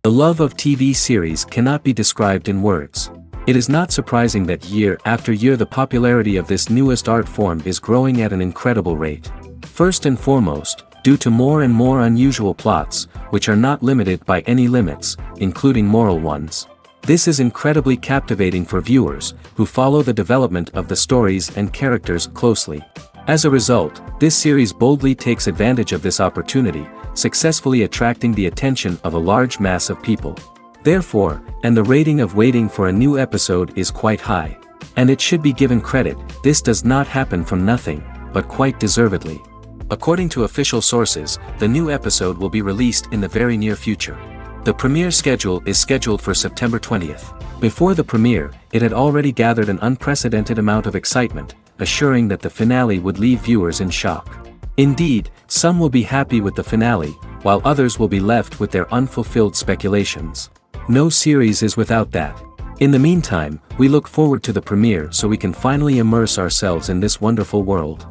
The love of TV series cannot be described in words. It is not surprising that year after year the popularity of this newest art form is growing at an incredible rate. First and foremost, due to more and more unusual plots, which are not limited by any limits, including moral ones. This is incredibly captivating for viewers, who follow the development of the stories and characters closely. As a result, this series boldly takes advantage of this opportunity, successfully attracting the attention of a large mass of people. Therefore, and the rating of waiting for a new episode is quite high. And it should be given credit, this does not happen from nothing, but quite deservedly. According to official sources, the new episode will be released in the very near future. The premiere schedule is scheduled for September 20th. Before the premiere, it had already gathered an unprecedented amount of excitement, assuring that the finale would leave viewers in shock. Indeed, some will be happy with the finale, while others will be left with their unfulfilled speculations. No series is without that. In the meantime, we look forward to the premiere so we can finally immerse ourselves in this wonderful world.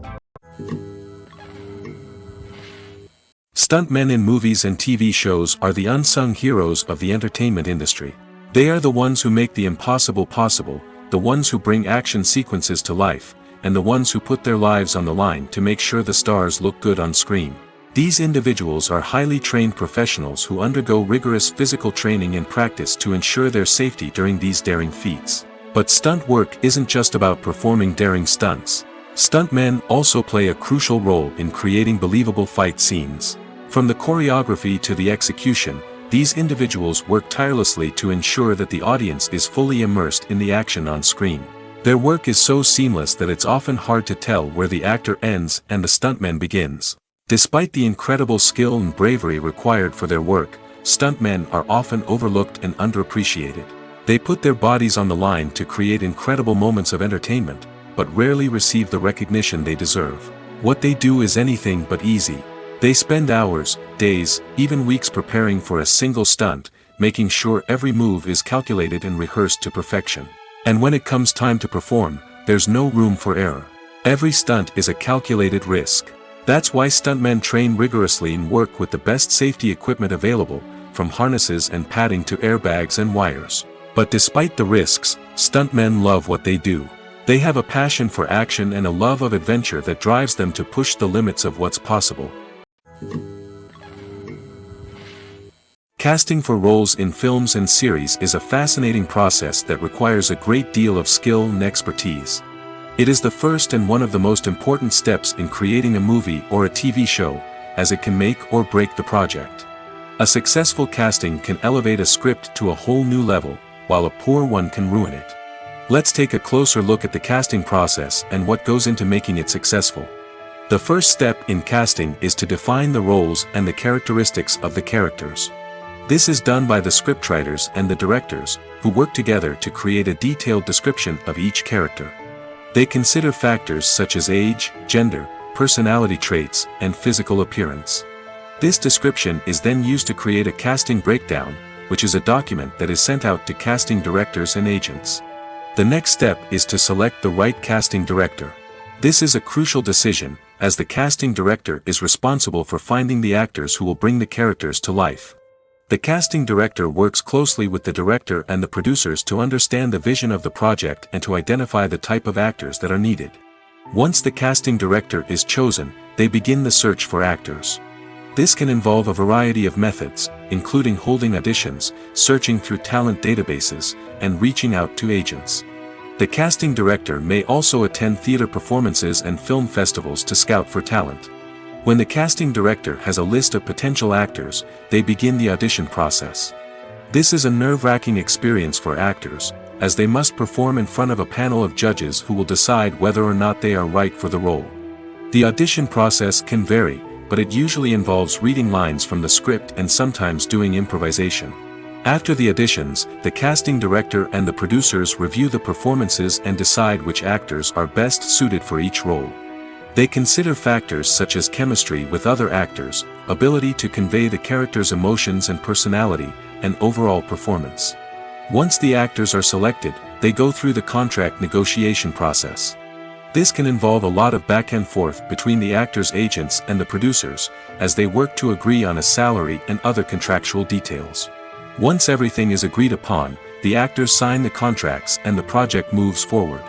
Stuntmen in movies and TV shows are the unsung heroes of the entertainment industry. They are the ones who make the impossible possible, the ones who bring action sequences to life, and the ones who put their lives on the line to make sure the stars look good on screen. These individuals are highly trained professionals who undergo rigorous physical training and practice to ensure their safety during these daring feats. But stunt work isn't just about performing daring stunts. Stuntmen also play a crucial role in creating believable fight scenes. From the choreography to the execution, these individuals work tirelessly to ensure that the audience is fully immersed in the action on screen. Their work is so seamless that it's often hard to tell where the actor ends and the stuntman begins. Despite the incredible skill and bravery required for their work, stuntmen are often overlooked and underappreciated. They put their bodies on the line to create incredible moments of entertainment, but rarely receive the recognition they deserve. What they do is anything but easy. They spend hours, days, even weeks preparing for a single stunt, making sure every move is calculated and rehearsed to perfection. And when it comes time to perform, there's no room for error. Every stunt is a calculated risk. That's why stuntmen train rigorously and work with the best safety equipment available, from harnesses and padding to airbags and wires. But despite the risks, stuntmen love what they do. They have a passion for action and a love of adventure that drives them to push the limits of what's possible. Casting for roles in films and series is a fascinating process that requires a great deal of skill and expertise. It is the first and one of the most important steps in creating a movie or a TV show, as it can make or break the project. A successful casting can elevate a script to a whole new level, while a poor one can ruin it. Let's take a closer look at the casting process and what goes into making it successful. The first step in casting is to define the roles and the characteristics of the characters. This is done by the scriptwriters and the directors, who work together to create a detailed description of each character. They consider factors such as age, gender, personality traits, and physical appearance. This description is then used to create a casting breakdown, which is a document that is sent out to casting directors and agents. The next step is to select the right casting director. This is a crucial decision, as the casting director is responsible for finding the actors who will bring the characters to life. The casting director works closely with the director and the producers to understand the vision of the project and to identify the type of actors that are needed. Once the casting director is chosen, they begin the search for actors. This can involve a variety of methods, including holding auditions, searching through talent databases, and reaching out to agents. The casting director may also attend theater performances and film festivals to scout for talent. When the casting director has a list of potential actors, they begin the audition process. This is a nerve-wracking experience for actors, as they must perform in front of a panel of judges who will decide whether or not they are right for the role. The audition process can vary, but it usually involves reading lines from the script and sometimes doing improvisation. After the auditions, the casting director and the producers review the performances and decide which actors are best suited for each role. They consider factors such as chemistry with other actors, ability to convey the character's emotions and personality, and overall performance. Once the actors are selected, they go through the contract negotiation process. This can involve a lot of back and forth between the actors' agents and the producers, as they work to agree on a salary and other contractual details. Once everything is agreed upon, the actors sign the contracts and the project moves forward.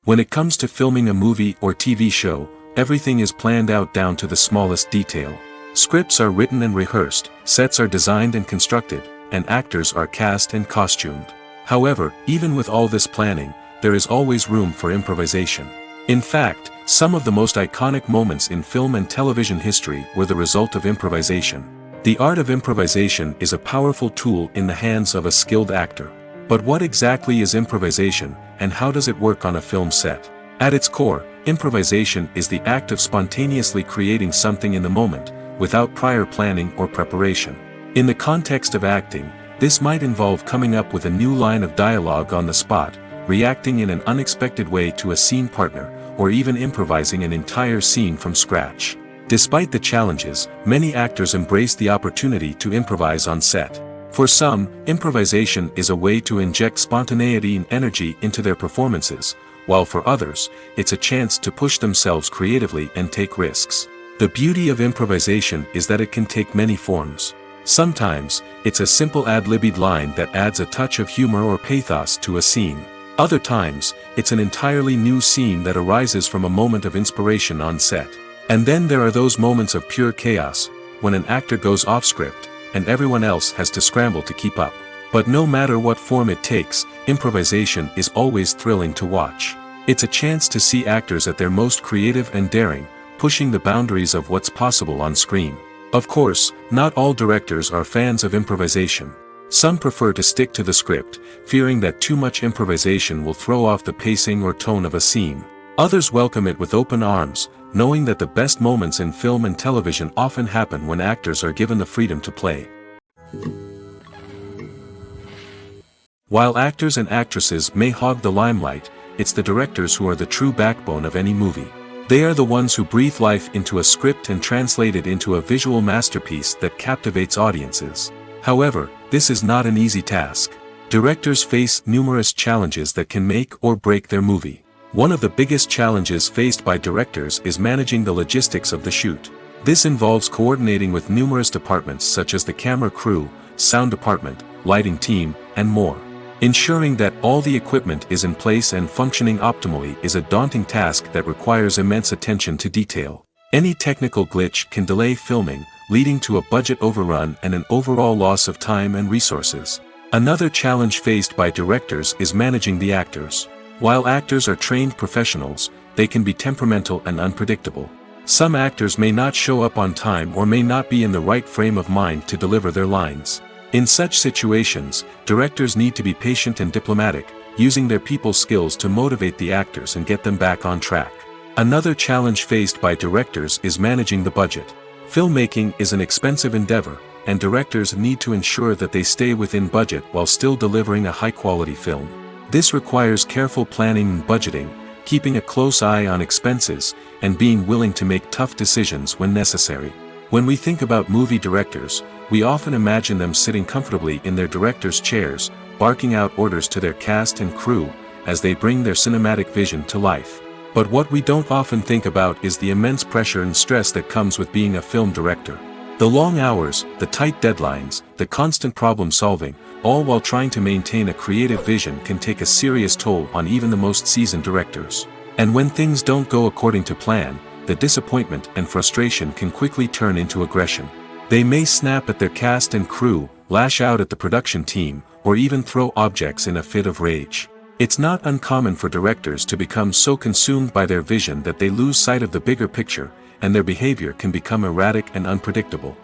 When it comes to filming a movie or TV show, everything is planned out down to the smallest detail. Scripts are written and rehearsed, sets are designed and constructed, and actors are cast and costumed. However, even with all this planning, there is always room for improvisation. In fact, some of the most iconic moments in film and television history were the result of improvisation. The art of improvisation is a powerful tool in the hands of a skilled actor. But what exactly is improvisation, and how does it work on a film set? At its core, improvisation is the act of spontaneously creating something in the moment, without prior planning or preparation. In the context of acting, this might involve coming up with a new line of dialogue on the spot, reacting in an unexpected way to a scene partner, or even improvising an entire scene from scratch. Despite the challenges, many actors embrace the opportunity to improvise on set. For some, improvisation is a way to inject spontaneity and energy into their performances, while for others, it's a chance to push themselves creatively and take risks. The beauty of improvisation is that it can take many forms. Sometimes, it's a simple ad-libbed line that adds a touch of humor or pathos to a scene. Other times, it's an entirely new scene that arises from a moment of inspiration on set. And then there are those moments of pure chaos, when an actor goes off script, and everyone else has to scramble to keep up. But no matter what form it takes, improvisation is always thrilling to watch. It's a chance to see actors at their most creative and daring, pushing the boundaries of what's possible on screen. Of course, not all directors are fans of improvisation. Some prefer to stick to the script, fearing that too much improvisation will throw off the pacing or tone of a scene. Others welcome it with open arms, knowing that the best moments in film and television often happen when actors are given the freedom to play. While actors and actresses may hog the limelight, it's the directors who are the true backbone of any movie. They are the ones who breathe life into a script and translate it into a visual masterpiece that captivates audiences. However, this is not an easy task. Directors face numerous challenges that can make or break their movie. One of the biggest challenges faced by directors is managing the logistics of the shoot. This involves coordinating with numerous departments such as the camera crew, sound department, lighting team, and more. Ensuring that all the equipment is in place and functioning optimally is a daunting task that requires immense attention to detail. Any technical glitch can delay filming, leading to a budget overrun and an overall loss of time and resources. Another challenge faced by directors is managing the actors. While actors are trained professionals, they can be temperamental and unpredictable. Some actors may not show up on time or may not be in the right frame of mind to deliver their lines. In such situations, directors need to be patient and diplomatic, using their people skills to motivate the actors and get them back on track. Another challenge faced by directors is managing the budget. Filmmaking is an expensive endeavor, and directors need to ensure that they stay within budget while still delivering a high-quality film. This requires careful planning and budgeting, keeping a close eye on expenses, and being willing to make tough decisions when necessary. When we think about movie directors, we often imagine them sitting comfortably in their director's chairs, barking out orders to their cast and crew, as they bring their cinematic vision to life. But what we don't often think about is the immense pressure and stress that comes with being a film director. The long hours, the tight deadlines, the constant problem solving, all while trying to maintain a creative vision can take a serious toll on even the most seasoned directors. And when things don't go according to plan, the disappointment and frustration can quickly turn into aggression. They may snap at their cast and crew, lash out at the production team, or even throw objects in a fit of rage. It's not uncommon for directors to become so consumed by their vision that they lose sight of the bigger picture, and their behavior can become erratic and unpredictable.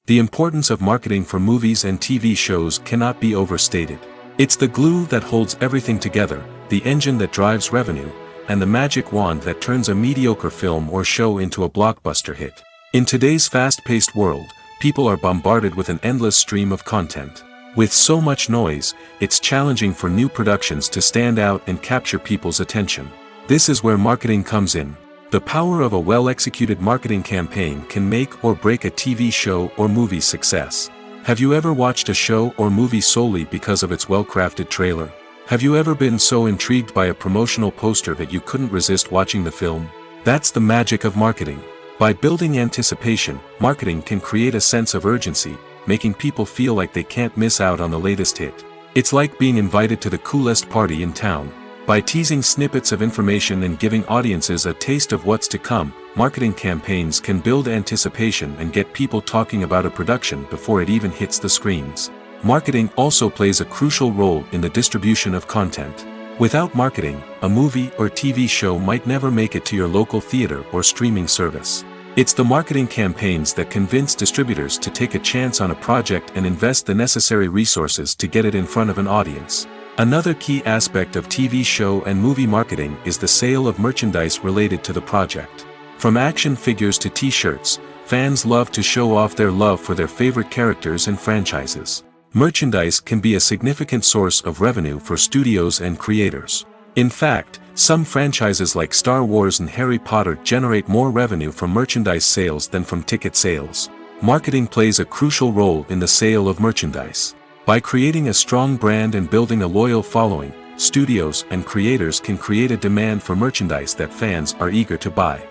The importance of marketing for movies and TV shows cannot be overstated. It's the glue that holds everything together, the engine that drives revenue, and the magic wand that turns a mediocre film or show into a blockbuster hit. In today's fast-paced world, people are bombarded with an endless stream of content. With so much noise, it's challenging for new productions to stand out and capture people's attention. This is where marketing comes in. The power of a well-executed marketing campaign can make or break a TV show or movie's success. Have you ever watched a show or movie solely because of its well-crafted trailer? Have you ever been so intrigued by a promotional poster that you couldn't resist watching the film? That's the magic of marketing. By building anticipation, marketing can create a sense of urgency, making people feel like they can't miss out on the latest hit. It's like being invited to the coolest party in town. By teasing snippets of information and giving audiences a taste of what's to come, marketing campaigns can build anticipation and get people talking about a production before it even hits the screens. Marketing also plays a crucial role in the distribution of content. Without marketing, a movie or TV show might never make it to your local theater or streaming service. It's the marketing campaigns that convince distributors to take a chance on a project and invest the necessary resources to get it in front of an audience. Another key aspect of TV show and movie marketing is the sale of merchandise related to the project. From action figures to t-shirts, fans love to show off their love for their favorite characters and franchises. Merchandise can be a significant source of revenue for studios and creators. In fact, some franchises like Star Wars and Harry Potter generate more revenue from merchandise sales than from ticket sales. Marketing plays a crucial role in the sale of merchandise. By creating a strong brand and building a loyal following, studios and creators can create a demand for merchandise that fans are eager to buy.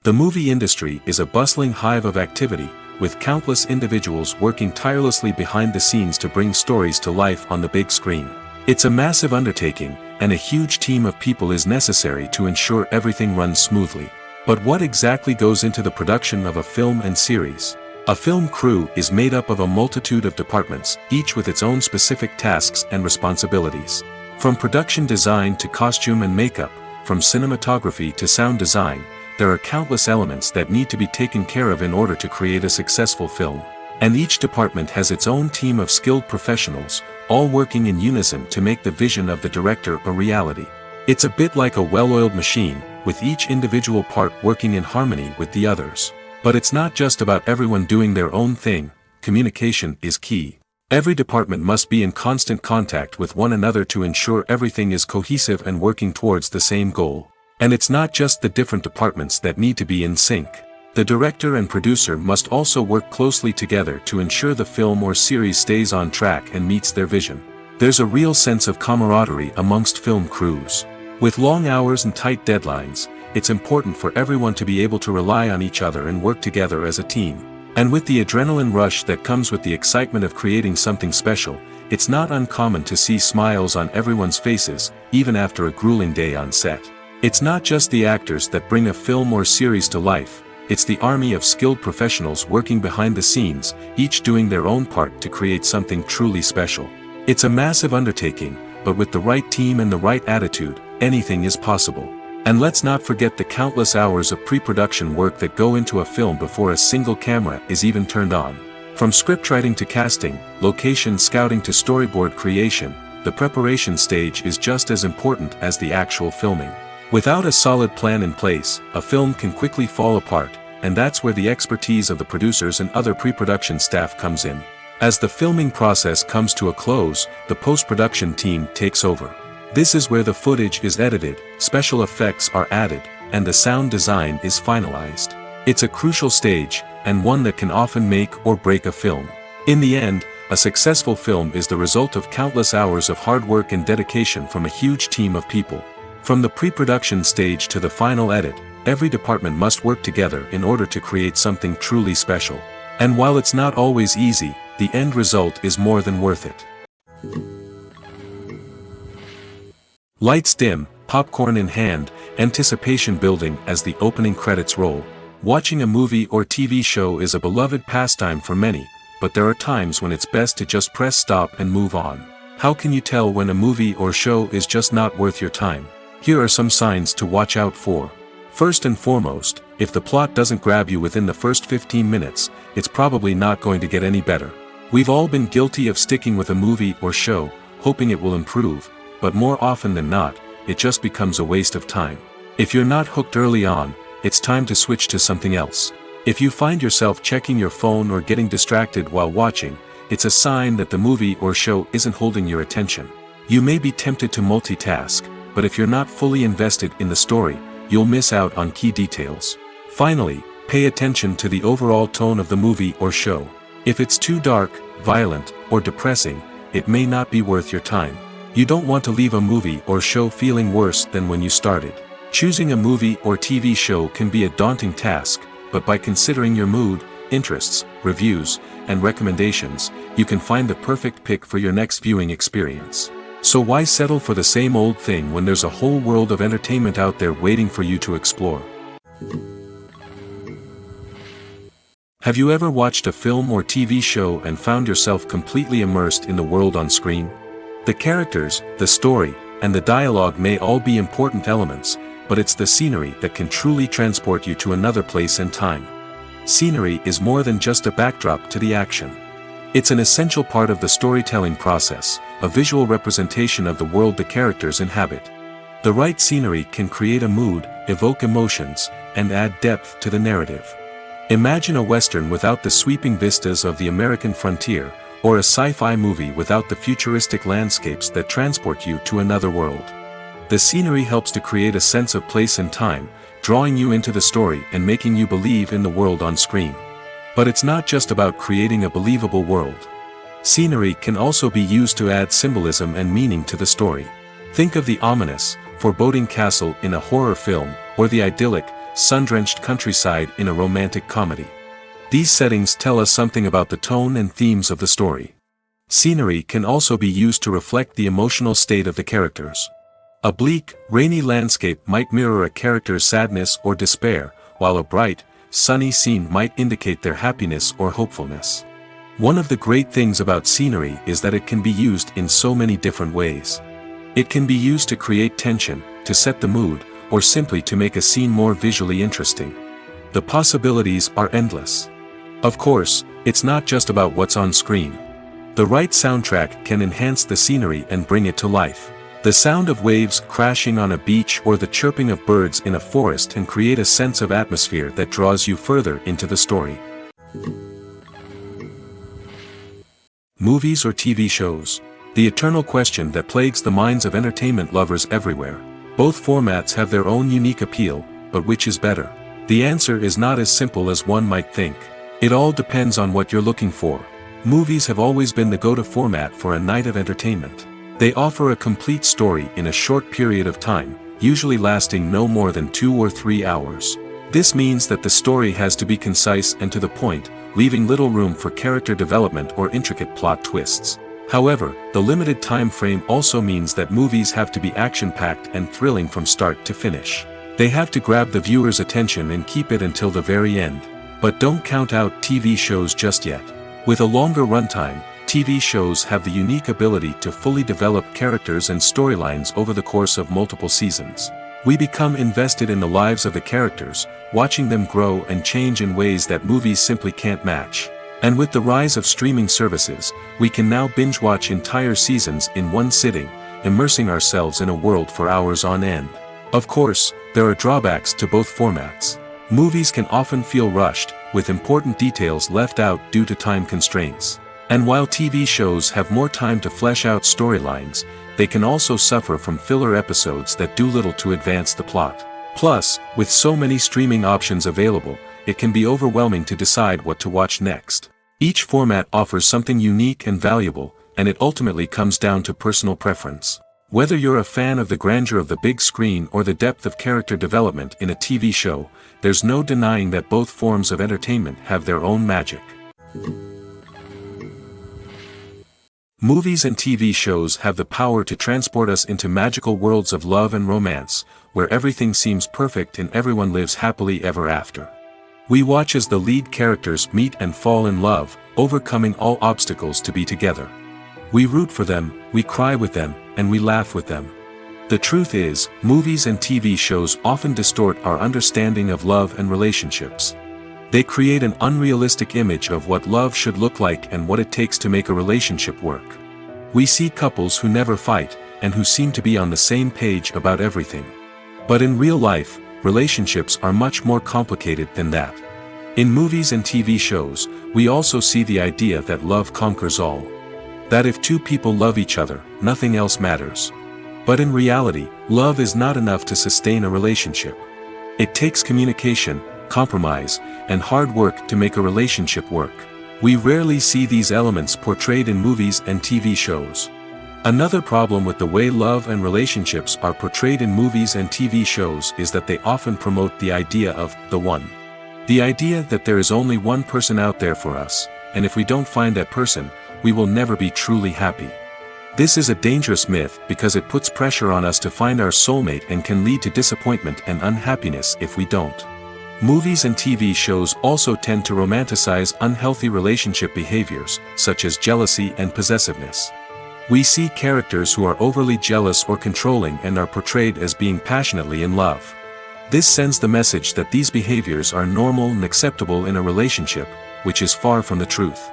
The movie industry is a bustling hive of activity, with countless individuals working tirelessly behind the scenes to bring stories to life on the big screen. It's a massive undertaking, and a huge team of people is necessary to ensure everything runs smoothly. But what exactly goes into the production of a film and series? A film crew is made up of a multitude of departments, each with its own specific tasks and responsibilities. From production design to costume and makeup, from cinematography to sound design, there are countless elements that need to be taken care of in order to create a successful film. And each department has its own team of skilled professionals, all working in unison to make the vision of the director a reality. It's a bit like a well-oiled machine, with each individual part working in harmony with the others. But it's not just about everyone doing their own thing. Communication is key. Every department must be in constant contact with one another to ensure everything is cohesive and working towards the same goal. And it's not just the different departments that need to be in sync. The director and producer must also work closely together to ensure the film or series stays on track and meets their vision. There's a real sense of camaraderie amongst film crews. With long hours and tight deadlines, it's important for everyone to be able to rely on each other and work together as a team. And with the adrenaline rush that comes with the excitement of creating something special, it's not uncommon to see smiles on everyone's faces, even after a grueling day on set. It's not just the actors that bring a film or series to life. It's the army of skilled professionals working behind the scenes, each doing their own part to create something truly special. It's a massive undertaking, but with the right team and the right attitude, anything is possible. And let's not forget the countless hours of pre-production work that go into a film before a single camera is even turned on. From scriptwriting to casting, location scouting to storyboard creation, the preparation stage is just as important as the actual filming. Without a solid plan in place, a film can quickly fall apart, and that's where the expertise of the producers and other pre-production staff comes in. As the filming process comes to a close, the post-production team takes over. This is where the footage is edited, special effects are added, and the sound design is finalized. It's a crucial stage, and one that can often make or break a film. In the end, a successful film is the result of countless hours of hard work and dedication from a huge team of people. From the pre-production stage to the final edit, every department must work together in order to create something truly special. And while it's not always easy, the end result is more than worth it. Lights dim, popcorn in hand, anticipation building as the opening credits roll. Watching a movie or TV show is a beloved pastime for many, but there are times when it's best to just press stop and move on. How can you tell when a movie or show is just not worth your time? Here are some signs to watch out for. First and foremost, if the plot doesn't grab you within the first 15 minutes, it's probably not going to get any better. We've all been guilty of sticking with a movie or show, hoping it will improve, but more often than not, it just becomes a waste of time. If you're not hooked early on, it's time to switch to something else. If you find yourself checking your phone or getting distracted while watching, it's a sign that the movie or show isn't holding your attention. You may be tempted to multitask, but if you're not fully invested in the story, you'll miss out on key details. Finally, pay attention to the overall tone of the movie or show. If it's too dark, violent, or depressing, it may not be worth your time. You don't want to leave a movie or show feeling worse than when you started. Choosing a movie or TV show can be a daunting task, but by considering your mood, interests, reviews, and recommendations, you can find the perfect pick for your next viewing experience. So why settle for the same old thing when there's a whole world of entertainment out there waiting for you to explore? Have you ever watched a film or TV show and found yourself completely immersed in the world on screen? The characters, the story, and the dialogue may all be important elements, but it's the scenery that can truly transport you to another place and time. Scenery is more than just a backdrop to the action. It's an essential part of the storytelling process, a visual representation of the world the characters inhabit. The right scenery can create a mood, evoke emotions, and add depth to the narrative. Imagine a Western without the sweeping vistas of the American frontier, or a sci-fi movie without the futuristic landscapes that transport you to another world. The scenery helps to create a sense of place and time, drawing you into the story and making you believe in the world on screen. But it's not just about creating a believable world. Scenery can also be used to add symbolism and meaning to the story. Think of the ominous, foreboding castle in a horror film, or the idyllic, sun-drenched countryside in a romantic comedy. These settings tell us something about the tone and themes of the story. Scenery can also be used to reflect the emotional state of the characters. A bleak, rainy landscape might mirror a character's sadness or despair, while a bright, sunny scene might indicate their happiness or hopefulness. One of the great things about scenery is that it can be used in so many different ways. It can be used to create tension, to set the mood, or simply to make a scene more visually interesting. The possibilities are endless. Of course, it's not just about what's on screen. The right soundtrack can enhance the scenery and bring it to life. The sound of waves crashing on a beach or the chirping of birds in a forest can create a sense of atmosphere that draws you further into the story. Movies or TV shows? The eternal question that plagues the minds of entertainment lovers everywhere. Both formats have their own unique appeal, but which is better? The answer is not as simple as one might think. It all depends on what you're looking for. Movies have always been the go-to format for a night of entertainment. They offer a complete story in a short period of time, usually lasting no more than 2 or 3 hours. This means that the story has to be concise and to the point, leaving little room for character development or intricate plot twists. However, the limited time frame also means that movies have to be action-packed and thrilling from start to finish. They have to grab the viewer's attention and keep it until the very end. But don't count out TV shows just yet. With a longer runtime, TV shows have the unique ability to fully develop characters and storylines over the course of multiple seasons. We become invested in the lives of the characters, watching them grow and change in ways that movies simply can't match. And with the rise of streaming services, we can now binge-watch entire seasons in one sitting, immersing ourselves in a world for hours on end. Of course, there are drawbacks to both formats. Movies can often feel rushed, with important details left out due to time constraints. And while TV shows have more time to flesh out storylines, they can also suffer from filler episodes that do little to advance the plot. Plus, with so many streaming options available, it can be overwhelming to decide what to watch next. Each format offers something unique and valuable, and it ultimately comes down to personal preference. Whether you're a fan of the grandeur of the big screen or the depth of character development in a TV show, there's no denying that both forms of entertainment have their own magic. Movies and TV shows have the power to transport us into magical worlds of love and romance, where everything seems perfect and everyone lives happily ever after. We watch as the lead characters meet and fall in love, overcoming all obstacles to be together. We root for them, we cry with them, and we laugh with them. The truth is, movies and TV shows often distort our understanding of love and relationships. They create an unrealistic image of what love should look like and what it takes to make a relationship work. We see couples who never fight, and who seem to be on the same page about everything. But in real life, relationships are much more complicated than that. In movies and TV shows, we also see the idea that love conquers all. That if two people love each other, nothing else matters. But in reality, love is not enough to sustain a relationship. It takes communication, compromise, and hard work to make a relationship work. We rarely see these elements portrayed in movies and TV shows. Another problem with the way love and relationships are portrayed in movies and TV shows is that they often promote the idea of the one. The idea that there is only one person out there for us, and if we don't find that person, we will never be truly happy. This is a dangerous myth because it puts pressure on us to find our soulmate and can lead to disappointment and unhappiness if we don't. Movies and TV shows also tend to romanticize unhealthy relationship behaviors, such as jealousy and possessiveness. We see characters who are overly jealous or controlling and are portrayed as being passionately in love. This sends the message that these behaviors are normal and acceptable in a relationship, which is far from the truth.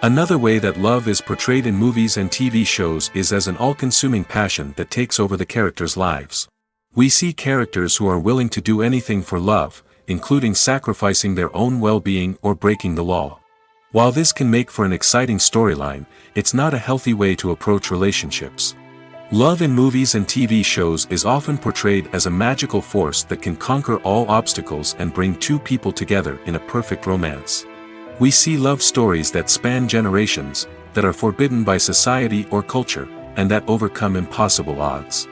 Another way that love is portrayed in movies and TV shows is as an all-consuming passion that takes over the characters' lives. We see characters who are willing to do anything for love, including sacrificing their own well-being or breaking the law. While this can make for an exciting storyline, it's not a healthy way to approach relationships. Love in movies and TV shows is often portrayed as a magical force that can conquer all obstacles and bring two people together in a perfect romance. We see love stories that span generations, that are forbidden by society or culture, and that overcome impossible odds.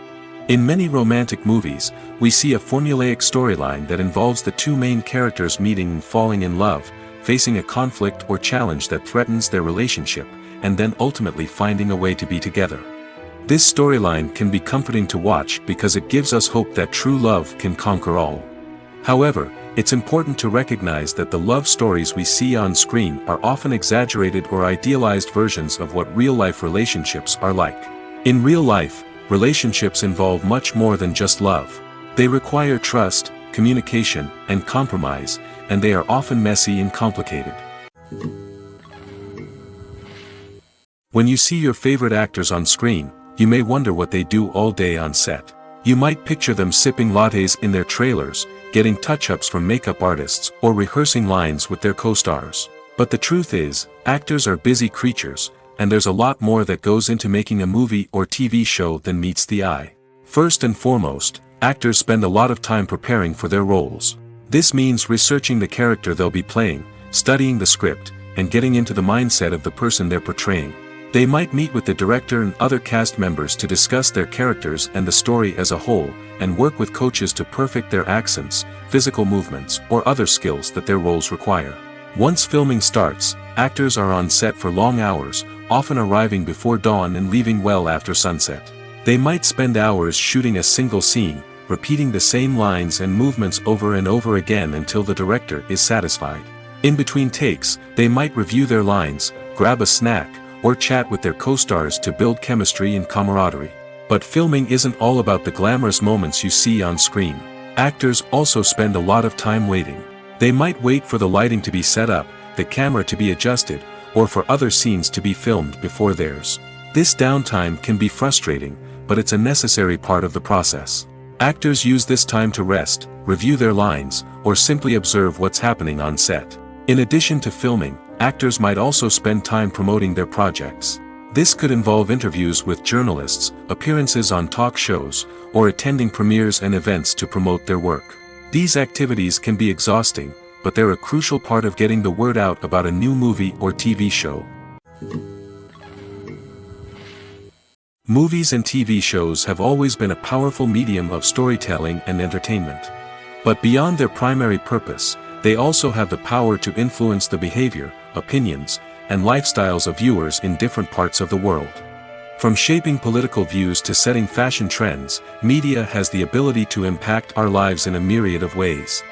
In many romantic movies, we see a formulaic storyline that involves the two main characters meeting and falling in love, facing a conflict or challenge that threatens their relationship, and then ultimately finding a way to be together. This storyline can be comforting to watch because it gives us hope that true love can conquer all. However, it's important to recognize that the love stories we see on screen are often exaggerated or idealized versions of what real-life relationships are like. In real life, relationships involve much more than just love. They require trust, communication, and compromise, and they are often messy and complicated. When you see your favorite actors on screen, you may wonder what they do all day on set. You might picture them sipping lattes in their trailers, getting touch-ups from makeup artists, or rehearsing lines with their co-stars. But the truth is, actors are busy creatures, and there's a lot more that goes into making a movie or TV show than meets the eye. First and foremost, actors spend a lot of time preparing for their roles. This means researching the character they'll be playing, studying the script, and getting into the mindset of the person they're portraying. They might meet with the director and other cast members to discuss their characters and the story as a whole, and work with coaches to perfect their accents, physical movements, or other skills that their roles require. Once filming starts, actors are on set for long hours, often arriving before dawn and leaving well after sunset. They might spend hours shooting a single scene, repeating the same lines and movements over and over again until the director is satisfied. In between takes, they might review their lines, grab a snack, or chat with their co-stars to build chemistry and camaraderie. But filming isn't all about the glamorous moments you see on screen. Actors also spend a lot of time waiting. They might wait for the lighting to be set up, the camera to be adjusted, or for other scenes to be filmed before theirs. This downtime can be frustrating, but it's a necessary part of the process. Actors use this time to rest, review their lines, or simply observe what's happening on set. In addition to filming, actors might also spend time promoting their projects. This could involve interviews with journalists, appearances on talk shows, or attending premieres and events to promote their work. These activities can be exhausting, but they're a crucial part of getting the word out about a new movie or TV show. Movies and TV shows have always been a powerful medium of storytelling and entertainment. But beyond their primary purpose, they also have the power to influence the behavior, opinions, and lifestyles of viewers in different parts of the world. From shaping political views to setting fashion trends, media has the ability to impact our lives in a myriad of ways.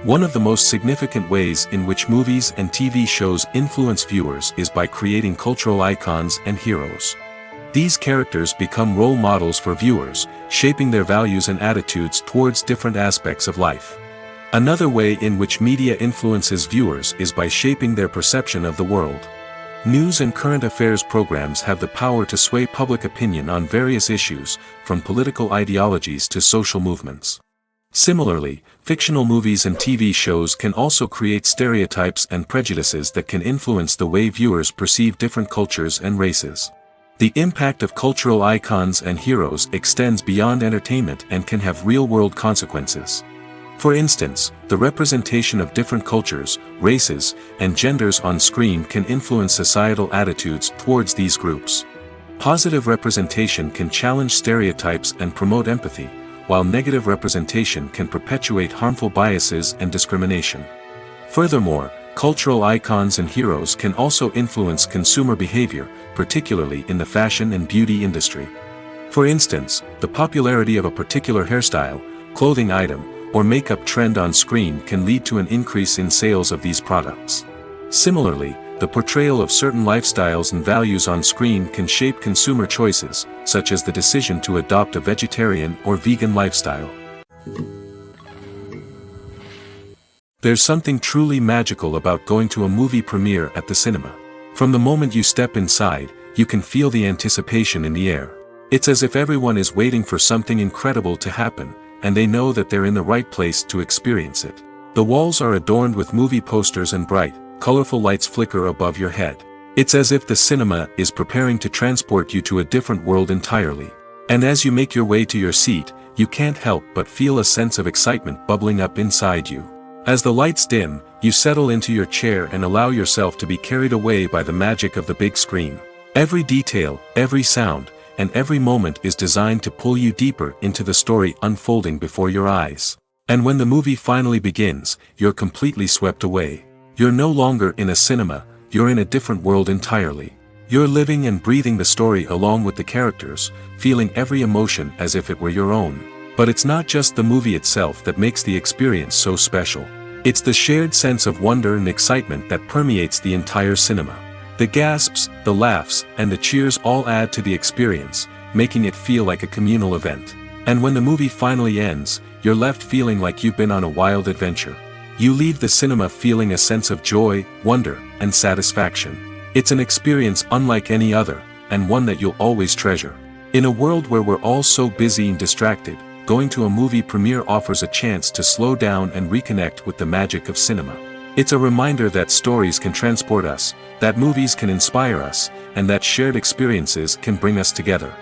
One of the most significant ways in which movies and TV shows influence viewers is by creating cultural icons and heroes. These characters become role models for viewers, shaping their values and attitudes towards different aspects of life. Another way in which media influences viewers is by shaping their perception of the world. News and current affairs programs have the power to sway public opinion on various issues, from political ideologies to social movements. Similarly, fictional movies and TV shows can also create stereotypes and prejudices that can influence the way viewers perceive different cultures and races. The impact of cultural icons and heroes extends beyond entertainment and can have real-world consequences. For instance, the representation of different cultures, races, and genders on screen can influence societal attitudes towards these groups. Positive representation can challenge stereotypes and promote empathy, while negative representation can perpetuate harmful biases and discrimination. Furthermore, cultural icons and heroes can also influence consumer behavior, particularly in the fashion and beauty industry. For instance, the popularity of a particular hairstyle, clothing item, or makeup trend on screen can lead to an increase in sales of these products. Similarly, the portrayal of certain lifestyles and values on screen can shape consumer choices, such as the decision to adopt a vegetarian or vegan lifestyle. There's something truly magical about going to a movie premiere at the cinema. From the moment you step inside, you can feel the anticipation in the air. It's as if everyone is waiting for something incredible to happen, and they know that they're in the right place to experience it. The walls are adorned with movie posters and bright, colorful lights flicker above your head. It's as if the cinema is preparing to transport you to a different world entirely. And as you make your way to your seat, you can't help but feel a sense of excitement bubbling up inside you. As the lights dim, you settle into your chair and allow yourself to be carried away by the magic of the big screen. Every detail, every sound, and every moment is designed to pull you deeper into the story unfolding before your eyes. And when the movie finally begins, you're completely swept away. You're no longer in a cinema, you're in a different world entirely. You're living and breathing the story along with the characters, feeling every emotion as if it were your own. But it's not just the movie itself that makes the experience so special. It's the shared sense of wonder and excitement that permeates the entire cinema. The gasps, the laughs, and the cheers all add to the experience, making it feel like a communal event. And when the movie finally ends, you're left feeling like you've been on a wild adventure. You leave the cinema feeling a sense of joy, wonder, and satisfaction. It's an experience unlike any other, and one that you'll always treasure. In a world where we're all so busy and distracted, going to a movie premiere offers a chance to slow down and reconnect with the magic of cinema. It's a reminder that stories can transport us, that movies can inspire us, and that shared experiences can bring us together.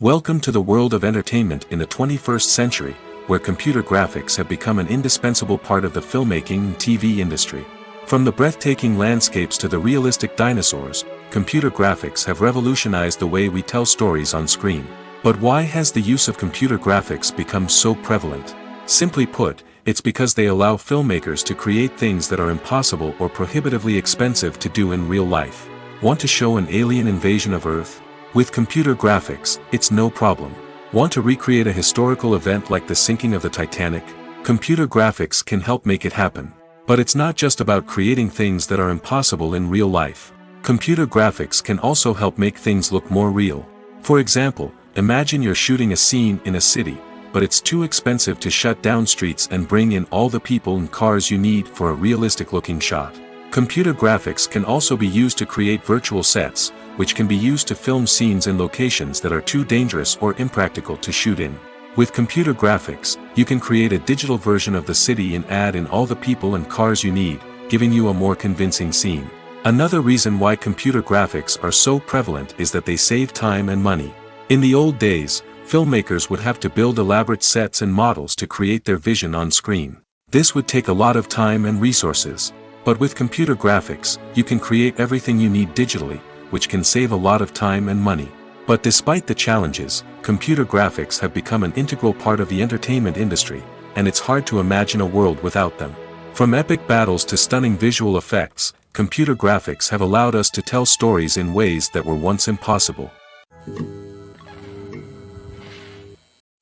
Welcome to the world of entertainment in the 21st century, where computer graphics have become an indispensable part of the filmmaking and TV industry. From the breathtaking landscapes to the realistic dinosaurs, computer graphics have revolutionized the way we tell stories on screen. But why has the use of computer graphics become so prevalent? Simply put, it's because they allow filmmakers to create things that are impossible or prohibitively expensive to do in real life. Want to show an alien invasion of Earth? With computer graphics, it's no problem. Want to recreate a historical event like the sinking of the Titanic? Computer graphics can help make it happen. But it's not just about creating things that are impossible in real life. Computer graphics can also help make things look more real. For example, imagine you're shooting a scene in a city, but it's too expensive to shut down streets and bring in all the people and cars you need for a realistic-looking shot. Computer graphics can also be used to create virtual sets, which can be used to film scenes in locations that are too dangerous or impractical to shoot in. With computer graphics, you can create a digital version of the city and add in all the people and cars you need, giving you a more convincing scene. Another reason why computer graphics are so prevalent is that they save time and money. In the old days, filmmakers would have to build elaborate sets and models to create their vision on screen. This would take a lot of time and resources. But with computer graphics, you can create everything you need digitally, which can save a lot of time and money. But despite the challenges, computer graphics have become an integral part of the entertainment industry, and it's hard to imagine a world without them. From epic battles to stunning visual effects, computer graphics have allowed us to tell stories in ways that were once impossible.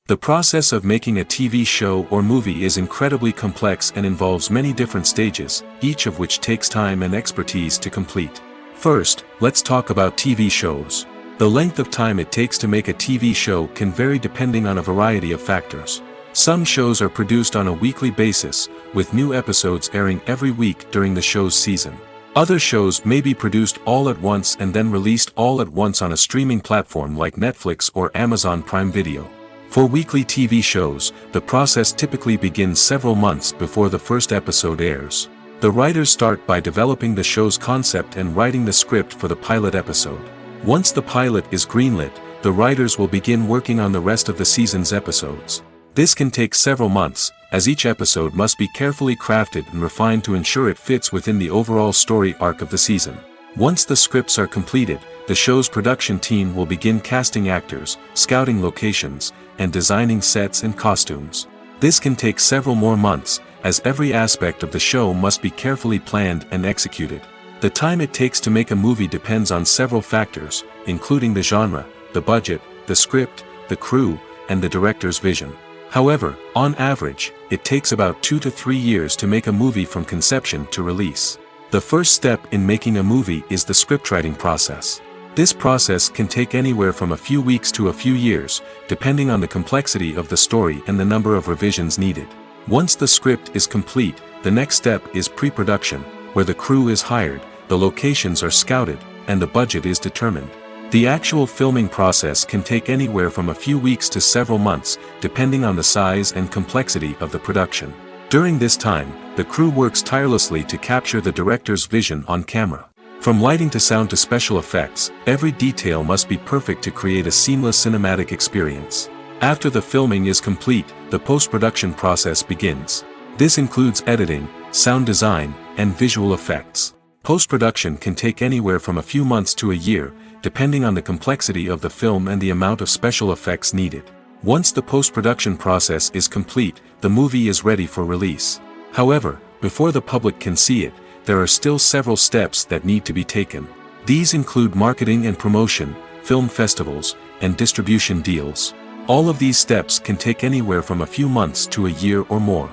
The process of making a TV show or movie is incredibly complex and involves many different stages, each of which takes time and expertise to complete. First, let's talk about TV shows. The length of time it takes to make a TV show can vary depending on a variety of factors. Some shows are produced on a weekly basis, with new episodes airing every week during the show's season. Other shows may be produced all at once and then released all at once on a streaming platform like Netflix or Amazon Prime Video. For weekly TV shows, the process typically begins several months before the first episode airs. The writers start by developing the show's concept and writing the script for the pilot episode. Once the pilot is greenlit, the writers will begin working on the rest of the season's episodes. This can take several months, as each episode must be carefully crafted and refined to ensure it fits within the overall story arc of the season. Once the scripts are completed, the show's production team will begin casting actors, scouting locations, and designing sets and costumes. This can take several more months, as every aspect of the show must be carefully planned and executed. The time it takes to make a movie depends on several factors, including the genre, the budget, the script, the crew, and the director's vision. However, on average, it takes about 2 to 3 years to make a movie from conception to release. The first step in making a movie is the scriptwriting process. This process can take anywhere from a few weeks to a few years, depending on the complexity of the story and the number of revisions needed. Once the script is complete, the next step is pre-production, where the crew is hired, the locations are scouted, and the budget is determined. The actual filming process can take anywhere from a few weeks to several months, depending on the size and complexity of the production. During this time, the crew works tirelessly to capture the director's vision on camera. From lighting to sound to special effects, every detail must be perfect to create a seamless cinematic experience. After the filming is complete, the post-production process begins. This includes editing, sound design, and visual effects. Post-production can take anywhere from a few months to a year, depending on the complexity of the film and the amount of special effects needed. Once the post-production process is complete, the movie is ready for release. However, before the public can see it, there are still several steps that need to be taken. These include marketing and promotion, film festivals, and distribution deals. All of these steps can take anywhere from a few months to a year or more.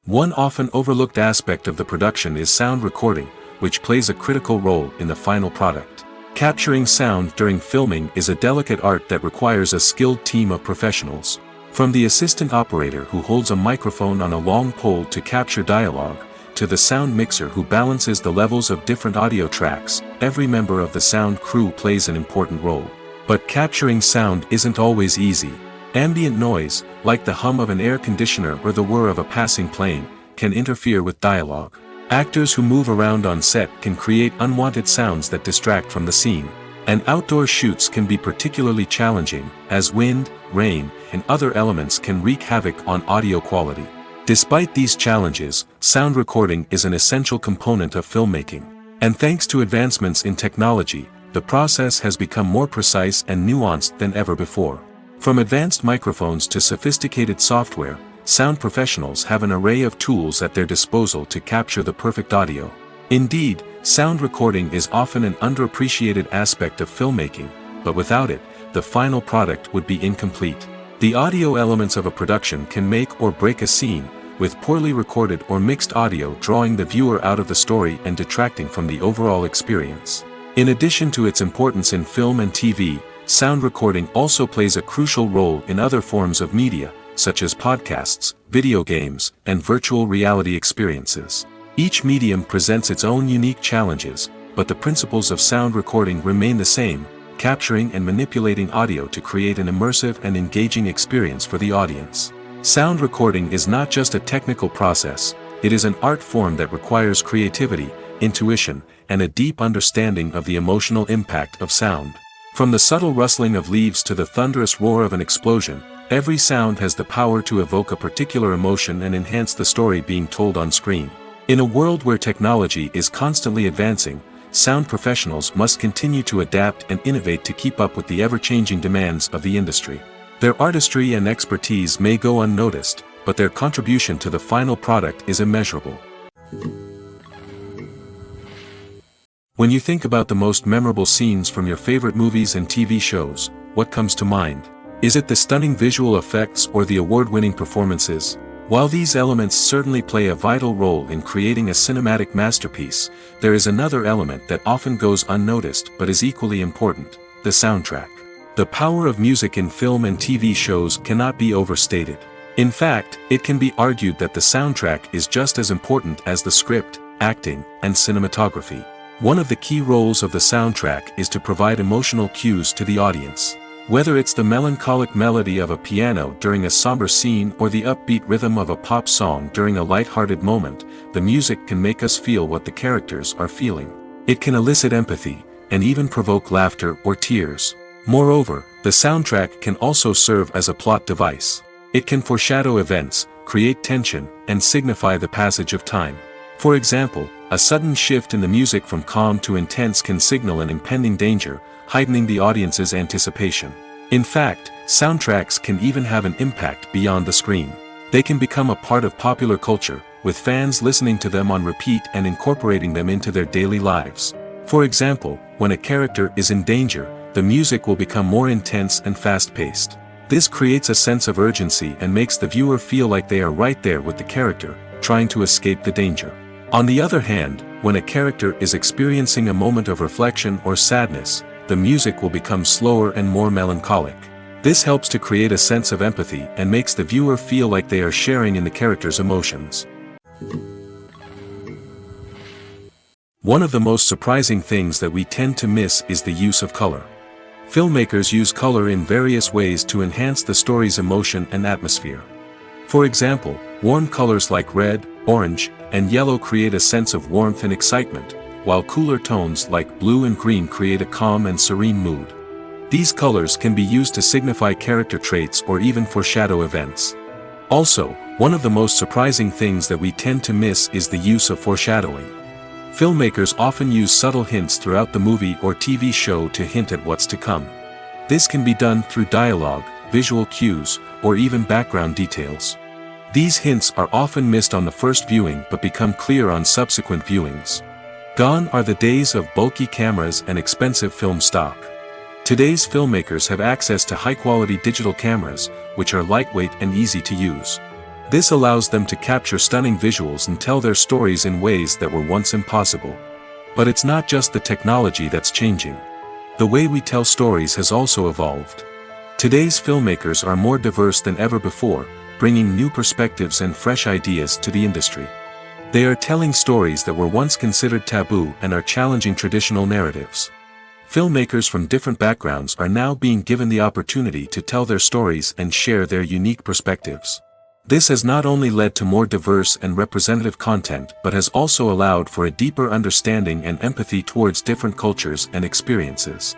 One often overlooked aspect of the production is sound recording, which plays a critical role in the final product. Capturing sound during filming is a delicate art that requires a skilled team of professionals. From the assistant operator who holds a microphone on a long pole to capture dialogue, to the sound mixer who balances the levels of different audio tracks, every member of the sound crew plays an important role. But capturing sound isn't always easy. Ambient noise, like the hum of an air conditioner or the whir of a passing plane, can interfere with dialogue. Actors who move around on set can create unwanted sounds that distract from the scene. And outdoor shoots can be particularly challenging, as wind, rain, and other elements can wreak havoc on audio quality. Despite these challenges, sound recording is an essential component of filmmaking. And thanks to advancements in technology, the process has become more precise and nuanced than ever before. From advanced microphones to sophisticated software, sound professionals have an array of tools at their disposal to capture the perfect audio. Indeed, sound recording is often an underappreciated aspect of filmmaking, but without it, the final product would be incomplete. The audio elements of a production can make or break a scene, with poorly recorded or mixed audio drawing the viewer out of the story and detracting from the overall experience. In addition to its importance in film and TV, sound recording also plays a crucial role in other forms of media, such as podcasts, video games, and virtual reality experiences. Each medium presents its own unique challenges, but the principles of sound recording remain the same, capturing and manipulating audio to create an immersive and engaging experience for the audience. Sound recording is not just a technical process, it is an art form that requires creativity, intuition, and a deep understanding of the emotional impact of sound. From the subtle rustling of leaves to the thunderous roar of an explosion, every sound has the power to evoke a particular emotion and enhance the story being told on screen. In a world where technology is constantly advancing, sound professionals must continue to adapt and innovate to keep up with the ever-changing demands of the industry. Their artistry and expertise may go unnoticed, but their contribution to the final product is immeasurable. When you think about the most memorable scenes from your favorite movies and TV shows, what comes to mind? Is it the stunning visual effects or the award-winning performances? While these elements certainly play a vital role in creating a cinematic masterpiece, there is another element that often goes unnoticed but is equally important: the soundtrack. The power of music in film and TV shows cannot be overstated. In fact, it can be argued that the soundtrack is just as important as the script, acting, and cinematography. One of the key roles of the soundtrack is to provide emotional cues to the audience. Whether it's the melancholic melody of a piano during a somber scene or the upbeat rhythm of a pop song during a light-hearted moment, the music can make us feel what the characters are feeling. It can elicit empathy, and even provoke laughter or tears. Moreover, the soundtrack can also serve as a plot device. It can foreshadow events, create tension, and signify the passage of time. For example, a sudden shift in the music from calm to intense can signal an impending danger, heightening the audience's anticipation. In fact, soundtracks can even have an impact beyond the screen. They can become a part of popular culture, with fans listening to them on repeat and incorporating them into their daily lives. For example, when a character is in danger, the music will become more intense and fast-paced. This creates a sense of urgency and makes the viewer feel like they are right there with the character, trying to escape the danger. On the other hand, when a character is experiencing a moment of reflection or sadness, the music will become slower and more melancholic. This helps to create a sense of empathy and makes the viewer feel like they are sharing in the character's emotions. One of the most surprising things that we tend to miss is the use of color. Filmmakers use color in various ways to enhance the story's emotion and atmosphere. For example, warm colors like red, orange, and yellow create a sense of warmth and excitement, while cooler tones like blue and green create a calm and serene mood. These colors can be used to signify character traits or even foreshadow events. Also, one of the most surprising things that we tend to miss is the use of foreshadowing. Filmmakers often use subtle hints throughout the movie or TV show to hint at what's to come. This can be done through dialogue, visual cues, or even background details. These hints are often missed on the first viewing but become clear on subsequent viewings. Gone are the days of bulky cameras and expensive film stock. Today's filmmakers have access to high-quality digital cameras, which are lightweight and easy to use. This allows them to capture stunning visuals and tell their stories in ways that were once impossible. But it's not just the technology that's changing. The way we tell stories has also evolved. Today's filmmakers are more diverse than ever before, bringing new perspectives and fresh ideas to the industry. They are telling stories that were once considered taboo and are challenging traditional narratives. Filmmakers from different backgrounds are now being given the opportunity to tell their stories and share their unique perspectives. This has not only led to more diverse and representative content but has also allowed for a deeper understanding and empathy towards different cultures and experiences.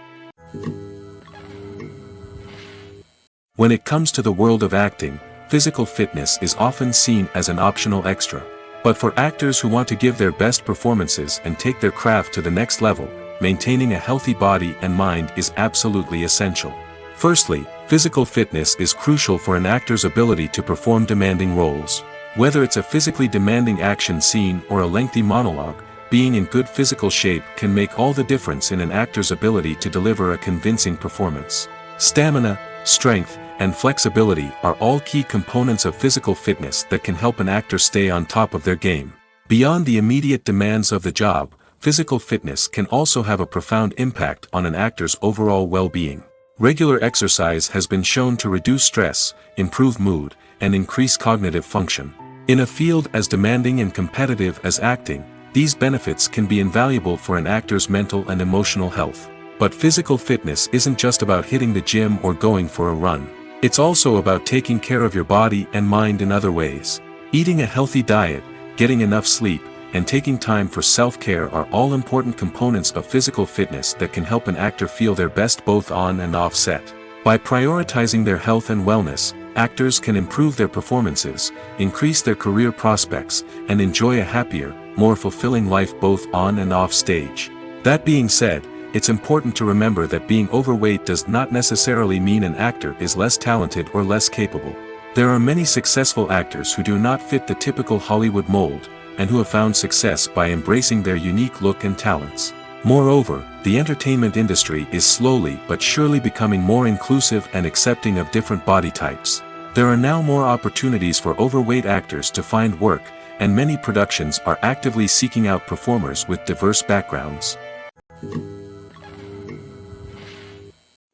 When it comes to the world of acting, physical fitness is often seen as an optional extra. But for actors who want to give their best performances and take their craft to the next level, maintaining a healthy body and mind is absolutely essential. Firstly, physical fitness is crucial for an actor's ability to perform demanding roles. Whether it's a physically demanding action scene or a lengthy monologue, being in good physical shape can make all the difference in an actor's ability to deliver a convincing performance. Stamina, strength, and flexibility are all key components of physical fitness that can help an actor stay on top of their game. Beyond the immediate demands of the job, physical fitness can also have a profound impact on an actor's overall well-being. Regular exercise has been shown to reduce stress, improve mood, and increase cognitive function. In a field as demanding and competitive as acting, these benefits can be invaluable for an actor's mental and emotional health. But physical fitness isn't just about hitting the gym or going for a run. It's also about taking care of your body and mind in other ways. Eating a healthy diet, getting enough sleep, and taking time for self-care are all important components of physical fitness that can help an actor feel their best both on and off set. By prioritizing their health and wellness, actors can improve their performances, increase their career prospects, and enjoy a happier, more fulfilling life both on and off stage. That being said, it's important to remember that being overweight does not necessarily mean an actor is less talented or less capable. There are many successful actors who do not fit the typical Hollywood mold, and who have found success by embracing their unique look and talents. Moreover, the entertainment industry is slowly but surely becoming more inclusive and accepting of different body types. There are now more opportunities for overweight actors to find work, and many productions are actively seeking out performers with diverse backgrounds.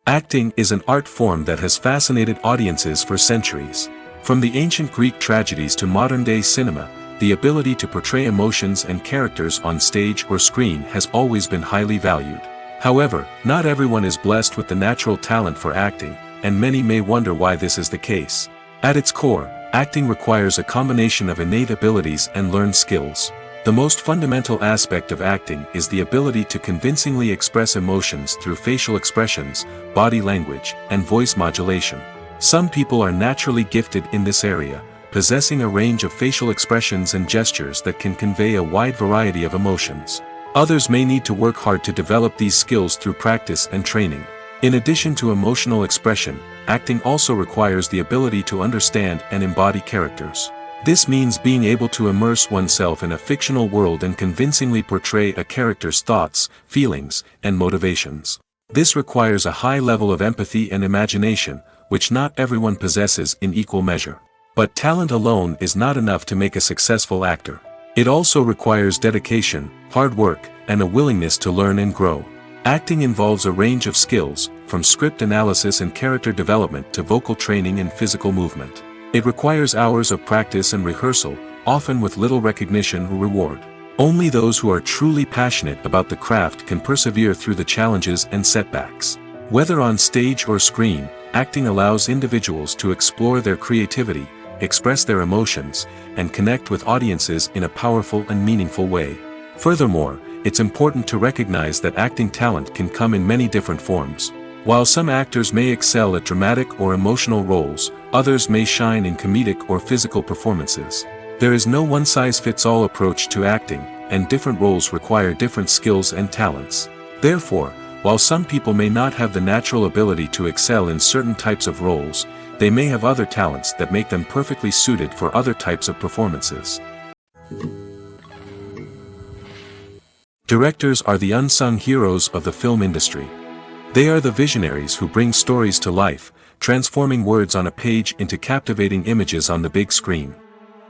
Acting is an art form that has fascinated audiences for centuries. From the ancient Greek tragedies to modern-day cinema, the ability to portray emotions and characters on stage or screen has always been highly valued. However, not everyone is blessed with the natural talent for acting, and many may wonder why this is the case. At its core, acting requires a combination of innate abilities and learned skills. The most fundamental aspect of acting is the ability to convincingly express emotions through facial expressions, body language, and voice modulation. Some people are naturally gifted in this area, possessing a range of facial expressions and gestures that can convey a wide variety of emotions. Others may need to work hard to develop these skills through practice and training. In addition to emotional expression, acting also requires the ability to understand and embody characters. This means being able to immerse oneself in a fictional world and convincingly portray a character's thoughts, feelings, and motivations. This requires a high level of empathy and imagination, which not everyone possesses in equal measure. But talent alone is not enough to make a successful actor. It also requires dedication, hard work, and a willingness to learn and grow. Acting involves a range of skills, from script analysis and character development to vocal training and physical movement. It requires hours of practice and rehearsal, often with little recognition or reward. Only those who are truly passionate about the craft can persevere through the challenges and setbacks. Whether on stage or screen, acting allows individuals to explore their creativity, express their emotions, and connect with audiences in a powerful and meaningful way. Furthermore, it's important to recognize that acting talent can come in many different forms. While some actors may excel at dramatic or emotional roles, others may shine in comedic or physical performances. There is no one-size-fits-all approach to acting, and different roles require different skills and talents. Therefore, while some people may not have the natural ability to excel in certain types of roles, they may have other talents that make them perfectly suited for other types of performances. Directors are the unsung heroes of the film industry. They are the visionaries who bring stories to life, transforming words on a page into captivating images on the big screen.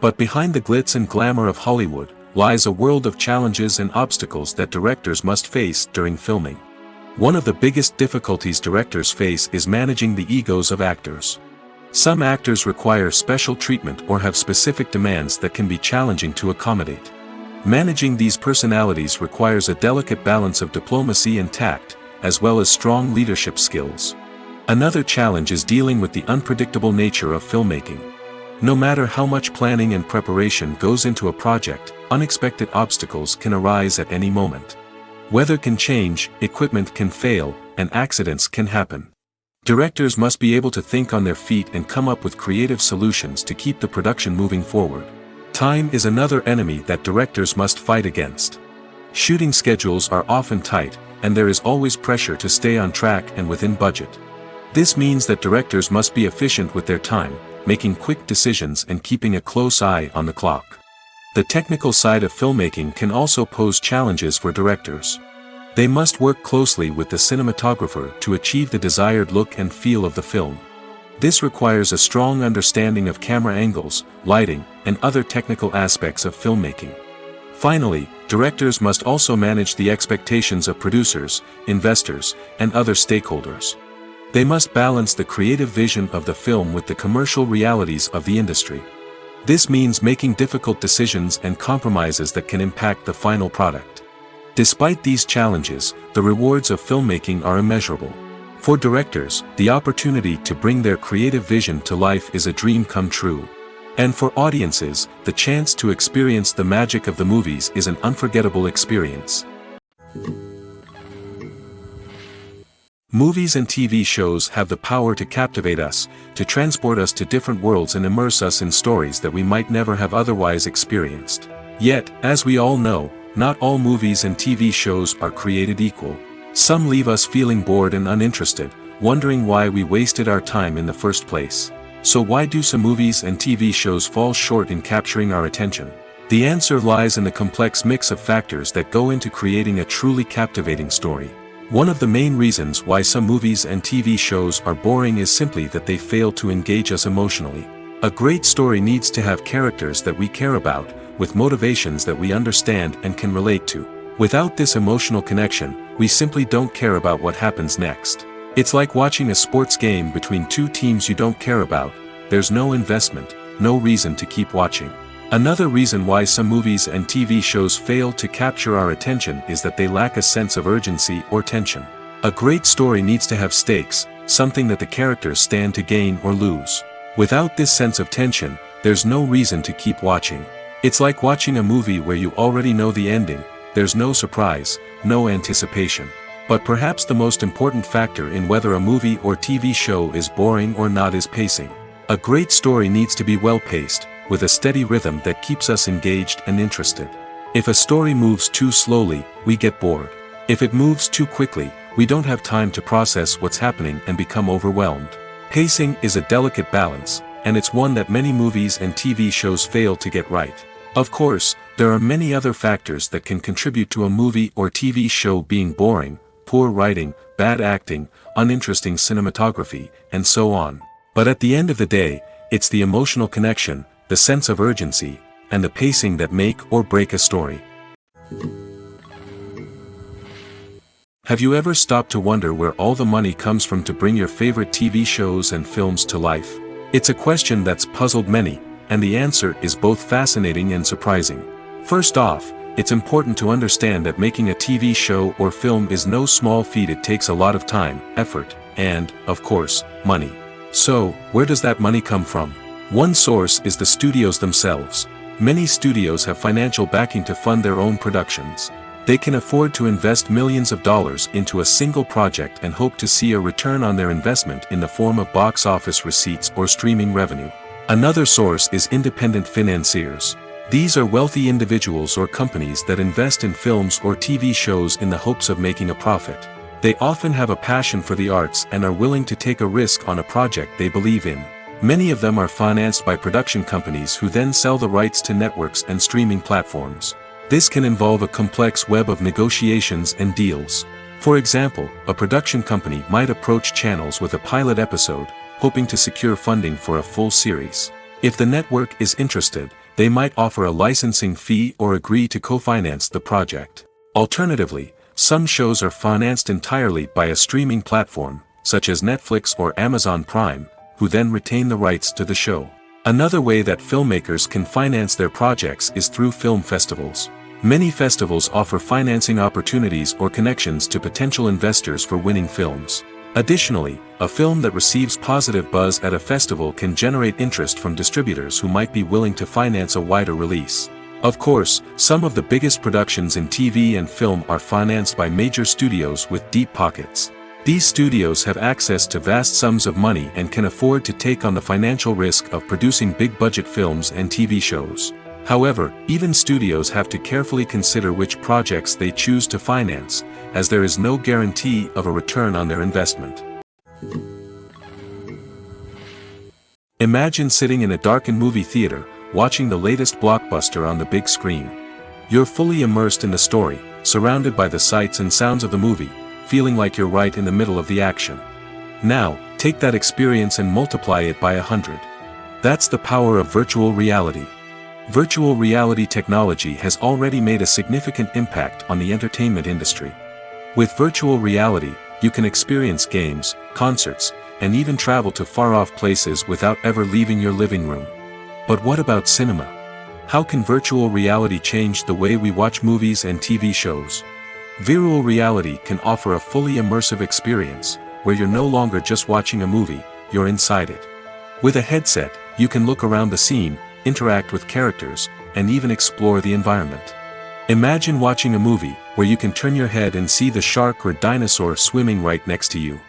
But behind the glitz and glamour of Hollywood, lies a world of challenges and obstacles that directors must face during filming. One of the biggest difficulties directors face is managing the egos of actors. Some actors require special treatment or have specific demands that can be challenging to accommodate. Managing these personalities requires a delicate balance of diplomacy and tact, as well as strong leadership skills. Another challenge is dealing with the unpredictable nature of filmmaking. No matter how much planning and preparation goes into a project, unexpected obstacles can arise at any moment. Weather can change, equipment can fail, and accidents can happen. Directors must be able to think on their feet and come up with creative solutions to keep the production moving forward. Time is another enemy that directors must fight against. Shooting schedules are often tight, and there is always pressure to stay on track and within budget. This means that directors must be efficient with their time, making quick decisions and keeping a close eye on the clock. The technical side of filmmaking can also pose challenges for directors. They must work closely with the cinematographer to achieve the desired look and feel of the film. This requires a strong understanding of camera angles, lighting, and other technical aspects of filmmaking. Finally, directors must also manage the expectations of producers, investors, and other stakeholders. They must balance the creative vision of the film with the commercial realities of the industry. This means making difficult decisions and compromises that can impact the final product. Despite these challenges, the rewards of filmmaking are immeasurable. For directors, the opportunity to bring their creative vision to life is a dream come true. And for audiences, the chance to experience the magic of the movies is an unforgettable experience. Movies and TV shows have the power to captivate us, to transport us to different worlds and immerse us in stories that we might never have otherwise experienced. Yet, as we all know, not all movies and TV shows are created equal. Some leave us feeling bored and uninterested, wondering why we wasted our time in the first place. So why do some movies and TV shows fall short in capturing our attention? The answer lies in the complex mix of factors that go into creating a truly captivating story. One of the main reasons why some movies and TV shows are boring is simply that they fail to engage us emotionally. A great story needs to have characters that we care about, with motivations that we understand and can relate to. Without this emotional connection, we simply don't care about what happens next. It's like watching a sports game between two teams you don't care about. There's no investment, no reason to keep watching. Another reason why some movies and TV shows fail to capture our attention is that they lack a sense of urgency or tension. A great story needs to have stakes, something that the characters stand to gain or lose. Without this sense of tension, there's no reason to keep watching. It's like watching a movie where you already know the ending. There's no surprise, no anticipation. But perhaps the most important factor in whether a movie or TV show is boring or not is pacing. A great story needs to be well-paced, with a steady rhythm that keeps us engaged and interested. If a story moves too slowly, we get bored. If it moves too quickly, we don't have time to process what's happening and become overwhelmed. Pacing is a delicate balance, and it's one that many movies and TV shows fail to get right. Of course, there are many other factors that can contribute to a movie or TV show being boring: poor writing, bad acting, uninteresting cinematography, and so on. But at the end of the day, it's the emotional connection, the sense of urgency, and the pacing that make or break a story. Have you ever stopped to wonder where all the money comes from to bring your favorite TV shows and films to life? It's a question that's puzzled many, and the answer is both fascinating and surprising. First off, it's important to understand that making a TV show or film is no small feat. It takes a lot of time, effort, and, of course, money. So, where does that money come from? One source is the studios themselves. Many studios have financial backing to fund their own productions. They can afford to invest millions of dollars into a single project and hope to see a return on their investment in the form of box office receipts or streaming revenue. Another source is independent financiers. These are wealthy individuals or companies that invest in films or TV shows in the hopes of making a profit. They often have a passion for the arts and are willing to take a risk on a project they believe in. Many of them are financed by production companies who then sell the rights to networks and streaming platforms. This can involve a complex web of negotiations and deals. For example, a production company might approach channels with a pilot episode, hoping to secure funding for a full series. If the network is interested, they might offer a licensing fee or agree to co-finance the project. Alternatively, some shows are financed entirely by a streaming platform, such as Netflix or Amazon Prime, who then retain the rights to the show. Another way that filmmakers can finance their projects is through film festivals. Many festivals offer financing opportunities or connections to potential investors for winning films. Additionally, a film that receives positive buzz at a festival can generate interest from distributors who might be willing to finance a wider release. Of course, some of the biggest productions in TV and film are financed by major studios with deep pockets. These studios have access to vast sums of money and can afford to take on the financial risk of producing big-budget films and TV shows. However, even studios have to carefully consider which projects they choose to finance, as there is no guarantee of a return on their investment. Imagine sitting in a darkened movie theater, watching the latest blockbuster on the big screen. You're fully immersed in the story, surrounded by the sights and sounds of the movie, feeling like you're right in the middle of the action. Now, take that experience and multiply it by 100. That's the power of virtual reality. Virtual reality technology has already made a significant impact on the entertainment industry. With virtual reality, you can experience games, concerts, and even travel to far-off places without ever leaving your living room. But what about cinema? How can virtual reality change the way we watch movies and TV shows? Virtual reality can offer a fully immersive experience, where you're no longer just watching a movie, you're inside it. With a headset, you can look around the scene, interact with characters, and even explore the environment. Imagine watching a movie, where you can turn your head and see the shark or dinosaur swimming right next to you.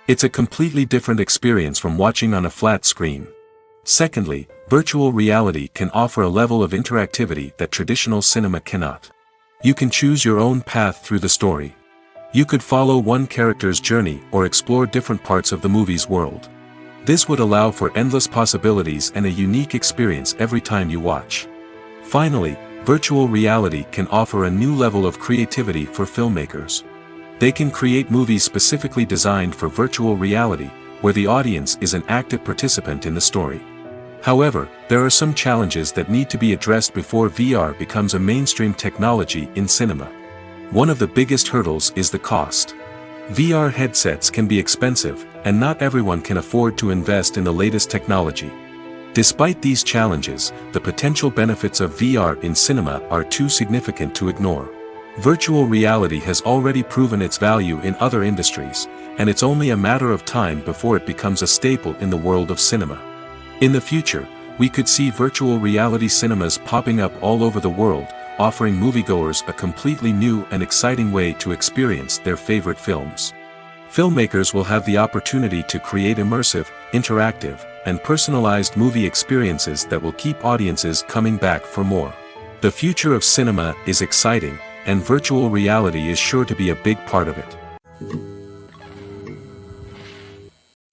It's a completely different experience from watching on a flat screen. Secondly, virtual reality can offer a level of interactivity that traditional cinema cannot. You can choose your own path through the story. You could follow one character's journey or explore different parts of the movie's world. This would allow for endless possibilities and a unique experience every time you watch. Finally, virtual reality can offer a new level of creativity for filmmakers. They can create movies specifically designed for virtual reality, where the audience is an active participant in the story. However, there are some challenges that need to be addressed before VR becomes a mainstream technology in cinema. One of the biggest hurdles is the cost. VR headsets can be expensive, and not everyone can afford to invest in the latest technology. Despite these challenges, the potential benefits of VR in cinema are too significant to ignore. Virtual reality has already proven its value in other industries, and it's only a matter of time before it becomes a staple in the world of cinema. In the future, we could see virtual reality cinemas popping up all over the world, offering moviegoers a completely new and exciting way to experience their favorite films. Filmmakers will have the opportunity to create immersive, interactive, and personalized movie experiences that will keep audiences coming back for more. The future of cinema is exciting, and virtual reality is sure to be a big part of it.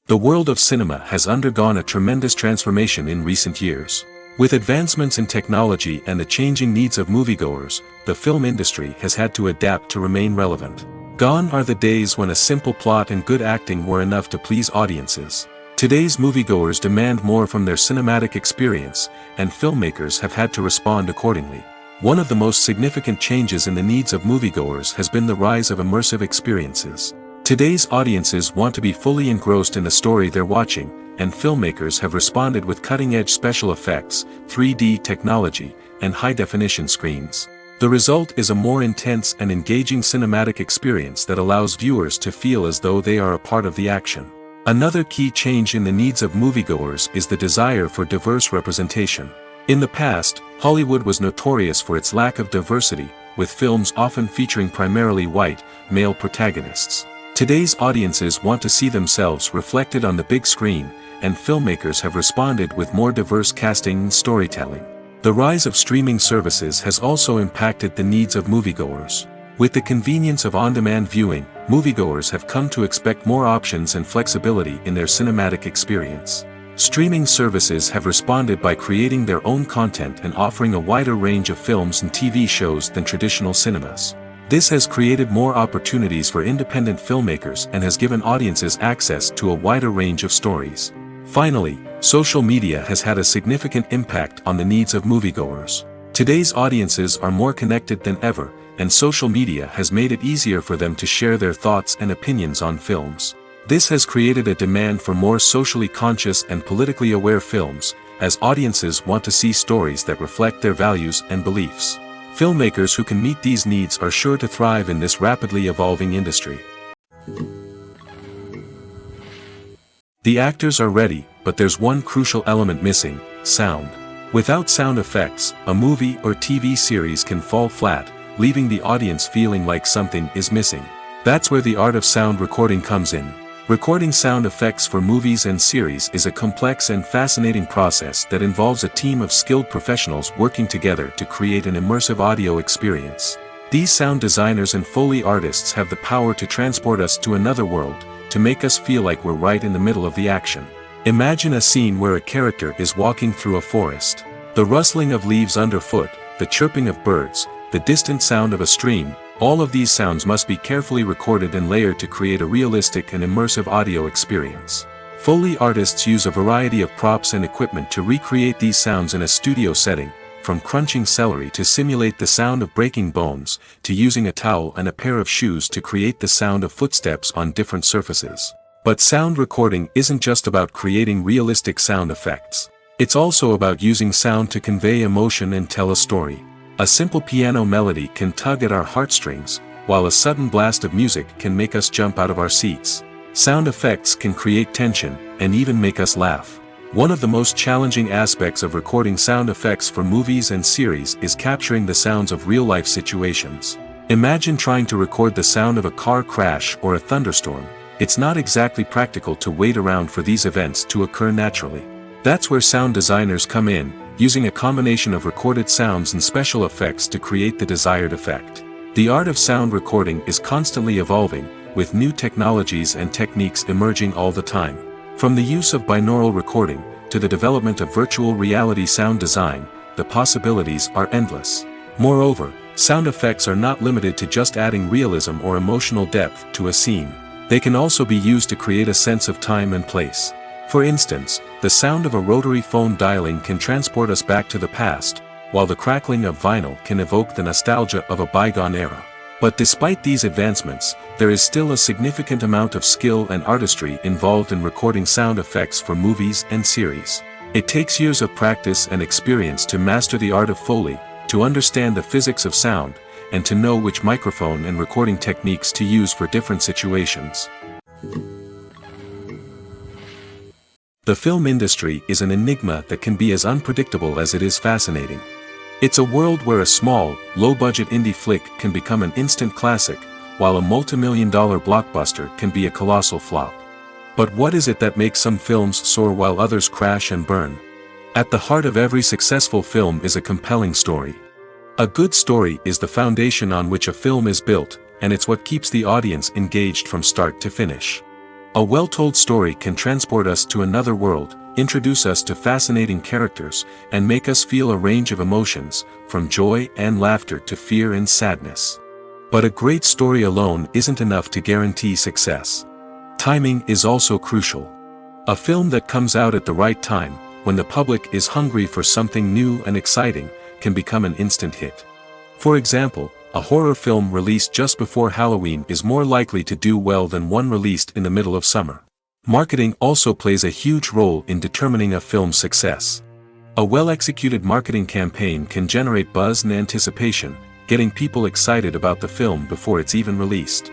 The world of cinema has undergone a tremendous transformation in recent years. With advancements in technology and the changing needs of moviegoers, the film industry has had to adapt to remain relevant. Gone are the days when a simple plot and good acting were enough to please audiences. Today's moviegoers demand more from their cinematic experience, and filmmakers have had to respond accordingly. One of the most significant changes in the needs of moviegoers has been the rise of immersive experiences. Today's audiences want to be fully engrossed in the story they're watching, and filmmakers have responded with cutting-edge special effects, 3D technology, and high-definition screens. The result is a more intense and engaging cinematic experience that allows viewers to feel as though they are a part of the action. Another key change in the needs of moviegoers is the desire for diverse representation. In the past, Hollywood was notorious for its lack of diversity, with films often featuring primarily white, male protagonists. Today's audiences want to see themselves reflected on the big screen, and filmmakers have responded with more diverse casting and storytelling. The rise of streaming services has also impacted the needs of moviegoers. With the convenience of on-demand viewing, moviegoers have come to expect more options and flexibility in their cinematic experience. Streaming services have responded by creating their own content and offering a wider range of films and TV shows than traditional cinemas. This has created more opportunities for independent filmmakers and has given audiences access to a wider range of stories. Finally, social media has had a significant impact on the needs of moviegoers. Today's audiences are more connected than ever, and social media has made it easier for them to share their thoughts and opinions on films. This has created a demand for more socially conscious and politically aware films, as audiences want to see stories that reflect their values and beliefs. Filmmakers who can meet these needs are sure to thrive in this rapidly evolving industry. The actors are ready, but there's one crucial element missing: sound. Without sound effects, a movie or TV series can fall flat, leaving the audience feeling like something is missing. That's where the art of sound recording comes in. Recording sound effects for movies and series is a complex and fascinating process that involves a team of skilled professionals working together to create an immersive audio experience. These sound designers and Foley artists have the power to transport us to another world, to make us feel like we're right in the middle of the action. Imagine a scene where a character is walking through a forest. The rustling of leaves underfoot, the chirping of birds, the distant sound of a stream, all of these sounds must be carefully recorded and layered to create a realistic and immersive audio experience. Foley artists use a variety of props and equipment to recreate these sounds in a studio setting, from crunching celery to simulate the sound of breaking bones, to using a towel and a pair of shoes to create the sound of footsteps on different surfaces. But sound recording isn't just about creating realistic sound effects. It's also about using sound to convey emotion and tell a story. A simple piano melody can tug at our heartstrings, while a sudden blast of music can make us jump out of our seats. Sound effects can create tension, and even make us laugh. One of the most challenging aspects of recording sound effects for movies and series is capturing the sounds of real-life situations. Imagine trying to record the sound of a car crash or a thunderstorm. It's not exactly practical to wait around for these events to occur naturally. That's where sound designers come in, using a combination of recorded sounds and special effects to create the desired effect. The art of sound recording is constantly evolving, with new technologies and techniques emerging all the time. From the use of binaural recording, to the development of virtual reality sound design, the possibilities are endless. Moreover, sound effects are not limited to just adding realism or emotional depth to a scene. They can also be used to create a sense of time and place. For instance, the sound of a rotary phone dialing can transport us back to the past, while the crackling of vinyl can evoke the nostalgia of a bygone era. But despite these advancements, there is still a significant amount of skill and artistry involved in recording sound effects for movies and series. It takes years of practice and experience to master the art of Foley, to understand the physics of sound, and to know which microphone and recording techniques to use for different situations. The film industry is an enigma that can be as unpredictable as it is fascinating. It's a world where a small, low-budget indie flick can become an instant classic, while a multi-million-dollar blockbuster can be a colossal flop. But what is it that makes some films soar while others crash and burn? At the heart of every successful film is a compelling story. A good story is the foundation on which a film is built, and it's what keeps the audience engaged from start to finish. A well-told story can transport us to another world, introduce us to fascinating characters, and make us feel a range of emotions, from joy and laughter to fear and sadness. But a great story alone isn't enough to guarantee success. Timing is also crucial. A film that comes out at the right time, when the public is hungry for something new and exciting, can become an instant hit. For example, a horror film released just before Halloween is more likely to do well than one released in the middle of summer. Marketing also plays a huge role in determining a film's success. A well-executed marketing campaign can generate buzz and anticipation, getting people excited about the film before it's even released.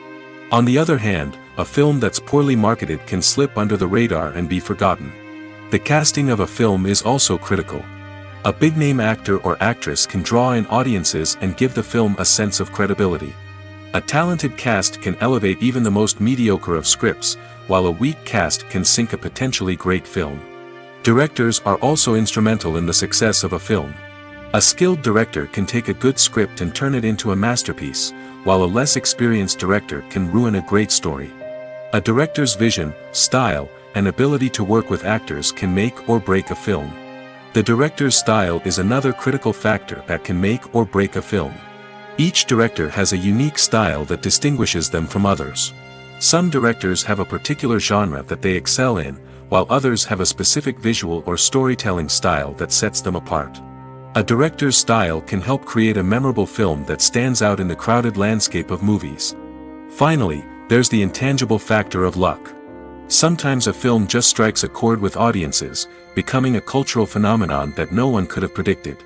On the other hand, a film that's poorly marketed can slip under the radar and be forgotten. The casting of a film is also critical. A big-name actor or actress can draw in audiences and give the film a sense of credibility. A talented cast can elevate even the most mediocre of scripts, while a weak cast can sink a potentially great film. Directors are also instrumental in the success of a film. A skilled director can take a good script and turn it into a masterpiece, while a less experienced director can ruin a great story. A director's vision, style, and ability to work with actors can make or break a film. The director's style is another critical factor that can make or break a film. Each director has a unique style that distinguishes them from others. Some directors have a particular genre that they excel in, while others have a specific visual or storytelling style that sets them apart. A director's style can help create a memorable film that stands out in the crowded landscape of movies. Finally, there's the intangible factor of luck. Sometimes a film just strikes a chord with audiences, becoming a cultural phenomenon that no one could have predicted.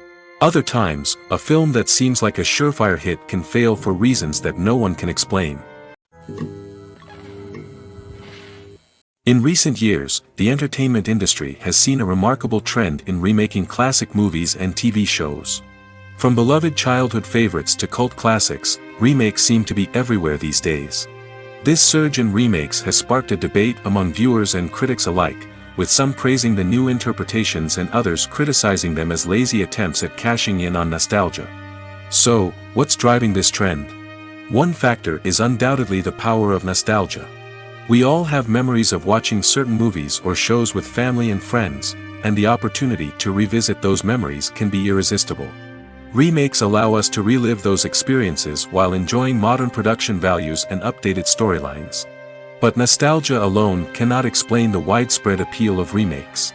Other times, a film that seems like a surefire hit can fail for reasons that no one can explain. In recent years, the entertainment industry has seen a remarkable trend in remaking classic movies and TV shows. From beloved childhood favorites to cult classics, remakes seem to be everywhere these days. This surge in remakes has sparked a debate among viewers and critics alike, with some praising the new interpretations and others criticizing them as lazy attempts at cashing in on nostalgia. So, what's driving this trend? One factor is undoubtedly the power of nostalgia. We all have memories of watching certain movies or shows with family and friends, and the opportunity to revisit those memories can be irresistible. Remakes allow us to relive those experiences while enjoying modern production values and updated storylines. But nostalgia alone cannot explain the widespread appeal of remakes.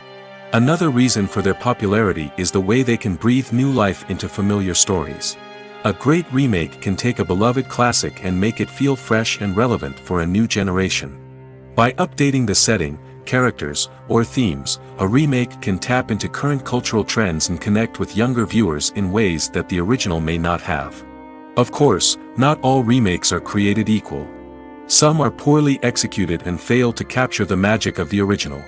Another reason for their popularity is the way they can breathe new life into familiar stories. A great remake can take a beloved classic and make it feel fresh and relevant for a new generation. By updating the setting, characters, or themes, a remake can tap into current cultural trends and connect with younger viewers in ways that the original may not have. Of course, not all remakes are created equal. Some are poorly executed and fail to capture the magic of the original.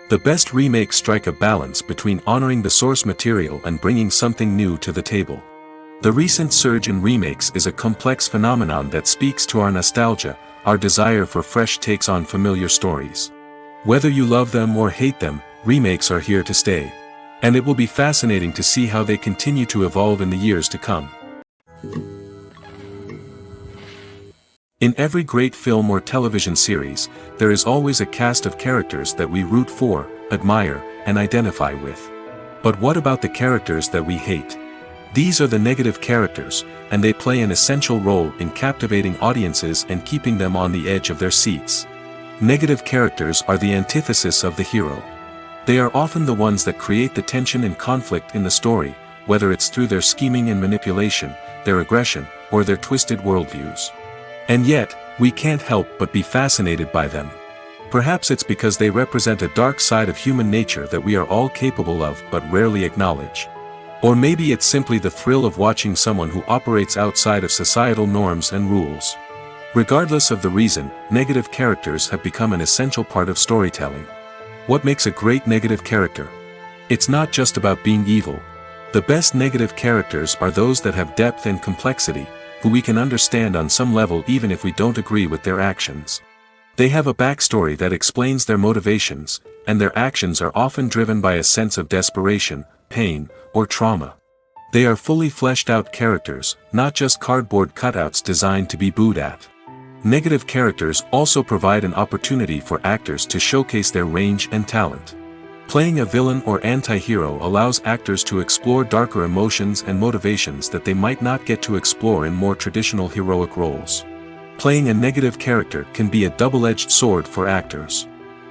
The best remakes strike a balance between honoring the source material and bringing something new to the table. The recent surge in remakes is a complex phenomenon that speaks to our nostalgia, our desire for fresh takes on familiar stories. Whether you love them or hate them, remakes are here to stay. And it will be fascinating to see how they continue to evolve in the years to come. In every great film or television series, there is always a cast of characters that we root for, admire, and identify with. But what about the characters that we hate? These are the negative characters, and they play an essential role in captivating audiences and keeping them on the edge of their seats. Negative characters are the antithesis of the hero. They are often the ones that create the tension and conflict in the story, whether it's through their scheming and manipulation, their aggression, or their twisted worldviews. And yet, we can't help but be fascinated by them. Perhaps it's because they represent a dark side of human nature that we are all capable of but rarely acknowledge. Or maybe it's simply the thrill of watching someone who operates outside of societal norms and rules. Regardless of the reason, negative characters have become an essential part of storytelling. What makes a great negative character? It's not just about being evil. The best negative characters are those that have depth and complexity, who we can understand on some level even if we don't agree with their actions. They have a backstory that explains their motivations, and their actions are often driven by a sense of desperation, pain, or trauma. They are fully fleshed out characters, not just cardboard cutouts designed to be booed at. Negative characters also provide an opportunity for actors to showcase their range and talent. Playing a villain or anti-hero allows actors to explore darker emotions and motivations that they might not get to explore in more traditional heroic roles. Playing a negative character can be a double-edged sword for actors.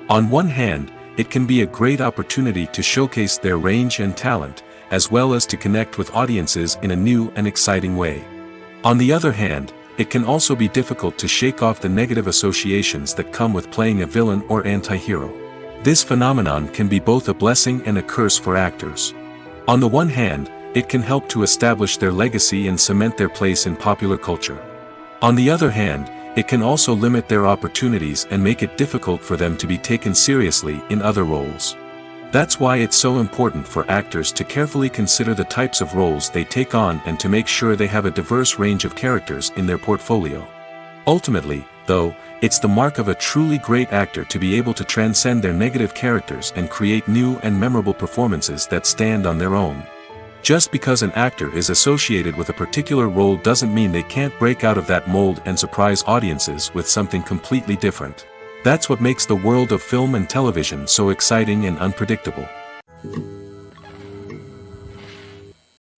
On one hand, it can be a great opportunity to showcase their range and talent, as well as to connect with audiences in a new and exciting way. On the other hand, it can also be difficult to shake off the negative associations that come with playing a villain or anti-hero. This phenomenon can be both a blessing and a curse for actors. On the one hand, it can help to establish their legacy and cement their place in popular culture. On the other hand, it can also limit their opportunities and make it difficult for them to be taken seriously in other roles. That's why it's so important for actors to carefully consider the types of roles they take on and to make sure they have a diverse range of characters in their portfolio. Ultimately, though, it's the mark of a truly great actor to be able to transcend their negative characters and create new and memorable performances that stand on their own. Just because an actor is associated with a particular role doesn't mean they can't break out of that mold and surprise audiences with something completely different. That's what makes the world of film and television so exciting and unpredictable.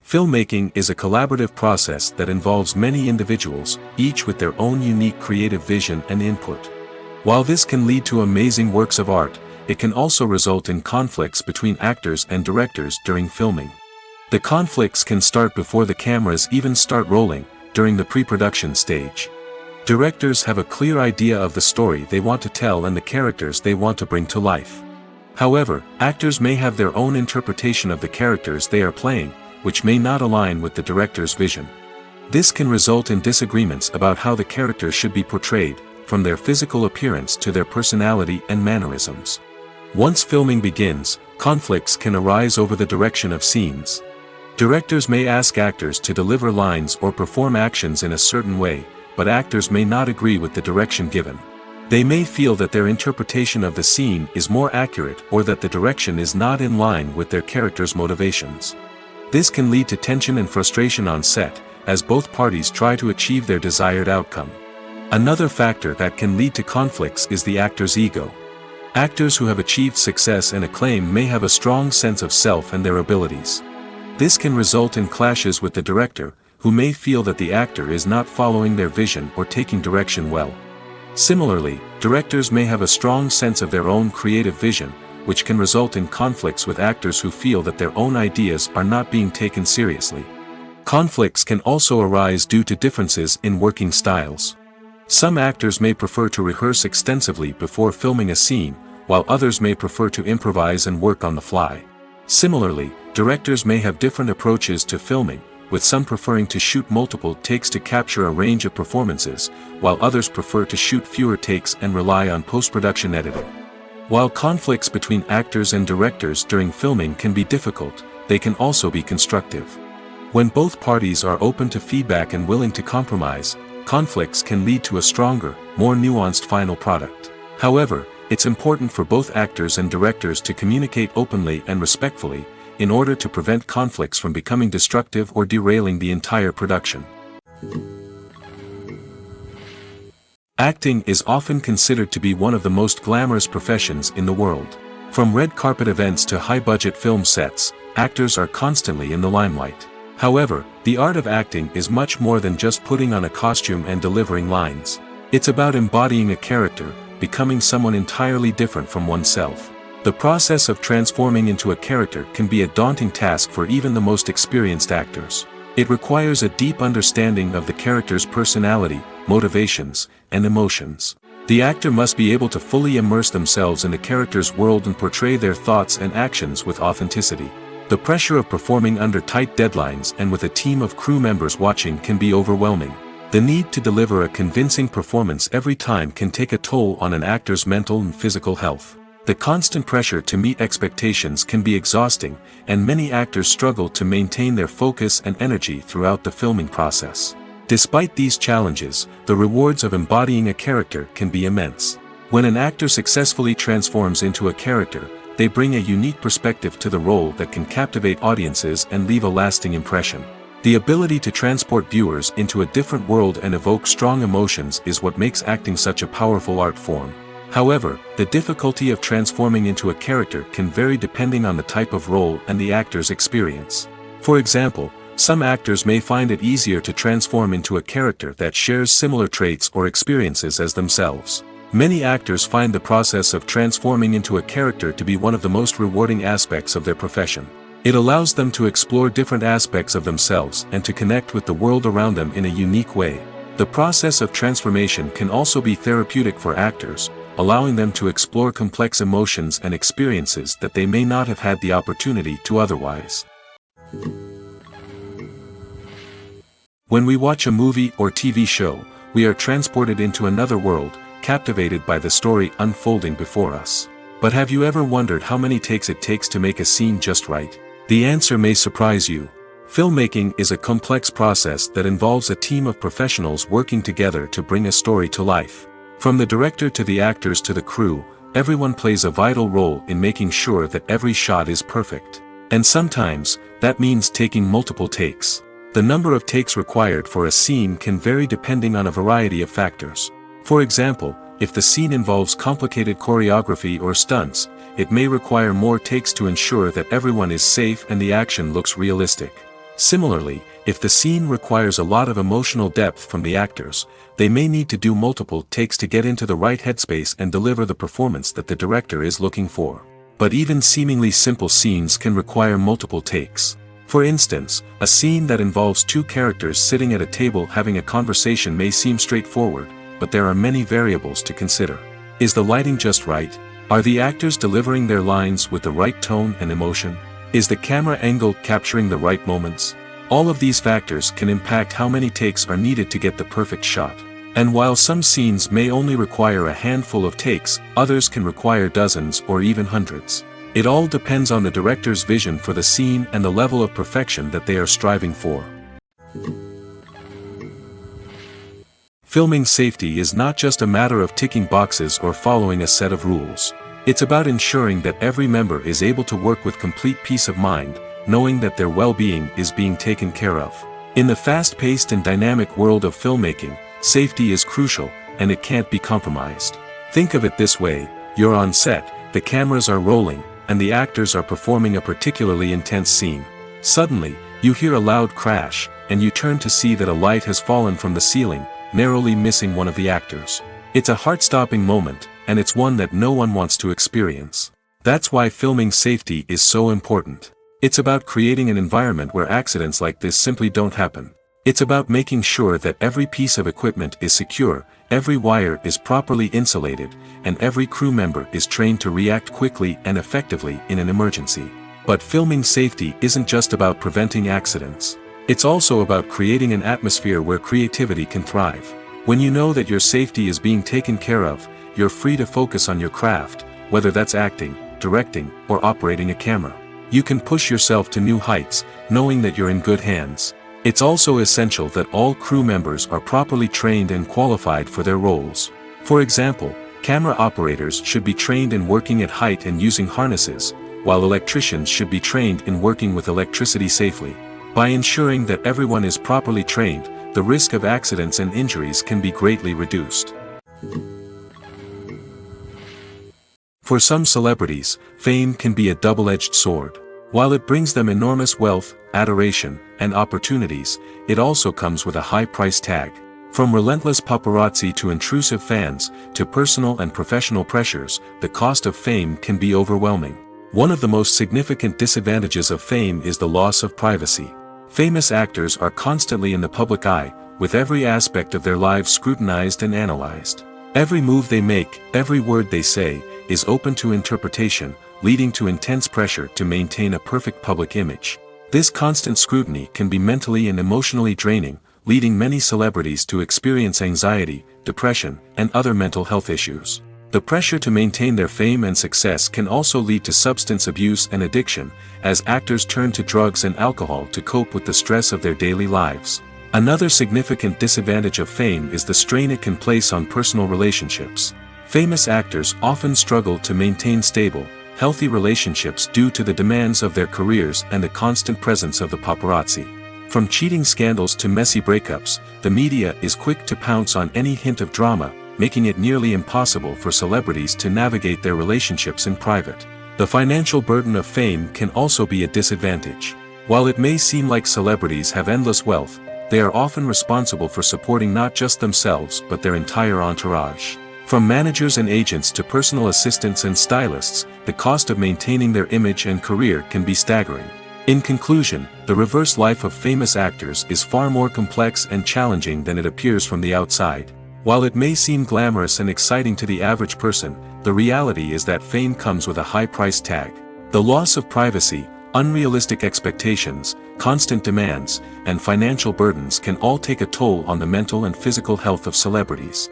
Filmmaking is a collaborative process that involves many individuals, each with their own unique creative vision and input. While this can lead to amazing works of art, it can also result in conflicts between actors and directors during filming. The conflicts can start before the cameras even start rolling, during the pre-production stage. Directors have a clear idea of the story they want to tell and the characters they want to bring to life. However, actors may have their own interpretation of the characters they are playing, which may not align with the director's vision. This can result in disagreements about how the character should be portrayed, from their physical appearance to their personality and mannerisms. Once filming begins, conflicts can arise over the direction of scenes. Directors may ask actors to deliver lines or perform actions in a certain way, but actors may not agree with the direction given. They may feel that their interpretation of the scene is more accurate or that the direction is not in line with their character's motivations. This can lead to tension and frustration on set, as both parties try to achieve their desired outcome. Another factor that can lead to conflicts is the actor's ego. Actors who have achieved success and acclaim may have a strong sense of self and their abilities. This can result in clashes with the director, who may feel that the actor is not following their vision or taking direction well. Similarly, directors may have a strong sense of their own creative vision, which can result in conflicts with actors who feel that their own ideas are not being taken seriously. Conflicts can also arise due to differences in working styles. Some actors may prefer to rehearse extensively before filming a scene, while others may prefer to improvise and work on the fly. Similarly, directors may have different approaches to filming, with some preferring to shoot multiple takes to capture a range of performances, while others prefer to shoot fewer takes and rely on post-production editing. While conflicts between actors and directors during filming can be difficult, they can also be constructive. When both parties are open to feedback and willing to compromise, conflicts can lead to a stronger, more nuanced final product. However, it's important for both actors and directors to communicate openly and respectfully, in order to prevent conflicts from becoming destructive or derailing the entire production. Acting is often considered to be one of the most glamorous professions in the world. From red carpet events to high-budget film sets, actors are constantly in the limelight. However, the art of acting is much more than just putting on a costume and delivering lines. It's about embodying a character, becoming someone entirely different from oneself. The process of transforming into a character can be a daunting task for even the most experienced actors. It requires a deep understanding of the character's personality, motivations, and emotions. The actor must be able to fully immerse themselves in the character's world and portray their thoughts and actions with authenticity. The pressure of performing under tight deadlines and with a team of crew members watching can be overwhelming. The need to deliver a convincing performance every time can take a toll on an actor's mental and physical health. The constant pressure to meet expectations can be exhausting, and many actors struggle to maintain their focus and energy throughout the filming process. Despite these challenges, the rewards of embodying a character can be immense. When an actor successfully transforms into a character, they bring a unique perspective to the role that can captivate audiences and leave a lasting impression. The ability to transport viewers into a different world and evoke strong emotions is what makes acting such a powerful art form. However, the difficulty of transforming into a character can vary depending on the type of role and the actor's experience. For example, some actors may find it easier to transform into a character that shares similar traits or experiences as themselves. Many actors find the process of transforming into a character to be one of the most rewarding aspects of their profession. It allows them to explore different aspects of themselves and to connect with the world around them in a unique way. The process of transformation can also be therapeutic for actors, allowing them to explore complex emotions and experiences that they may not have had the opportunity to otherwise. When we watch a movie or TV show, we are transported into another world, captivated by the story unfolding before us. But have you ever wondered how many takes it takes to make a scene just right? The answer may surprise you. Filmmaking is a complex process that involves a team of professionals working together to bring a story to life. From the director to the actors to the crew, everyone plays a vital role in making sure that every shot is perfect. And sometimes, that means taking multiple takes. The number of takes required for a scene can vary depending on a variety of factors. For example, if the scene involves complicated choreography or stunts, it may require more takes to ensure that everyone is safe and the action looks realistic. Similarly, if the scene requires a lot of emotional depth from the actors, they may need to do multiple takes to get into the right headspace and deliver the performance that the director is looking for. But even seemingly simple scenes can require multiple takes. For instance, a scene that involves two characters sitting at a table having a conversation may seem straightforward, but there are many variables to consider. Is the lighting just right? Are the actors delivering their lines with the right tone and emotion? Is the camera angle capturing the right moments? All of these factors can impact how many takes are needed to get the perfect shot. And while some scenes may only require a handful of takes, others can require dozens or even hundreds. It all depends on the director's vision for the scene and the level of perfection that they are striving for. Filming safety is not just a matter of ticking boxes or following a set of rules. It's about ensuring that every member is able to work with complete peace of mind, knowing that their well-being is being taken care of. In the fast-paced and dynamic world of filmmaking, safety is crucial, and it can't be compromised. Think of it this way: you're on set, the cameras are rolling, and the actors are performing a particularly intense scene. Suddenly, you hear a loud crash, and you turn to see that a light has fallen from the ceiling, narrowly missing one of the actors. It's a heart-stopping moment, and it's one that no one wants to experience. That's why filming safety is so important. It's about creating an environment where accidents like this simply don't happen. It's about making sure that every piece of equipment is secure, every wire is properly insulated, and every crew member is trained to react quickly and effectively in an emergency. But filming safety isn't just about preventing accidents. It's also about creating an atmosphere where creativity can thrive. When you know that your safety is being taken care of, you're free to focus on your craft, whether that's acting, directing, or operating a camera. You can push yourself to new heights, knowing that you're in good hands. It's also essential that all crew members are properly trained and qualified for their roles. For example, camera operators should be trained in working at height and using harnesses, while electricians should be trained in working with electricity safely. By ensuring that everyone is properly trained, the risk of accidents and injuries can be greatly reduced. For some celebrities, fame can be a double-edged sword. While it brings them enormous wealth, adoration, and opportunities, it also comes with a high price tag. From relentless paparazzi to intrusive fans, to personal and professional pressures, the cost of fame can be overwhelming. One of the most significant disadvantages of fame is the loss of privacy. Famous actors are constantly in the public eye, with every aspect of their lives scrutinized and analyzed. Every move they make, every word they say, is open to interpretation, leading to intense pressure to maintain a perfect public image. This constant scrutiny can be mentally and emotionally draining, leading many celebrities to experience anxiety, depression, and other mental health issues. The pressure to maintain their fame and success can also lead to substance abuse and addiction, as actors turn to drugs and alcohol to cope with the stress of their daily lives. Another significant disadvantage of fame is the strain it can place on personal relationships. Famous actors often struggle to maintain stable, healthy relationships due to the demands of their careers and the constant presence of the paparazzi. From cheating scandals to messy breakups, the media is quick to pounce on any hint of drama, making it nearly impossible for celebrities to navigate their relationships in private. The financial burden of fame can also be a disadvantage. While it may seem like celebrities have endless wealth, they are often responsible for supporting not just themselves but their entire entourage. From managers and agents to personal assistants and stylists, the cost of maintaining their image and career can be staggering. In conclusion, the reverse life of famous actors is far more complex and challenging than it appears from the outside. While it may seem glamorous and exciting to the average person, the reality is that fame comes with a high price tag. The loss of privacy, unrealistic expectations, constant demands, and financial burdens can all take a toll on the mental and physical health of celebrities.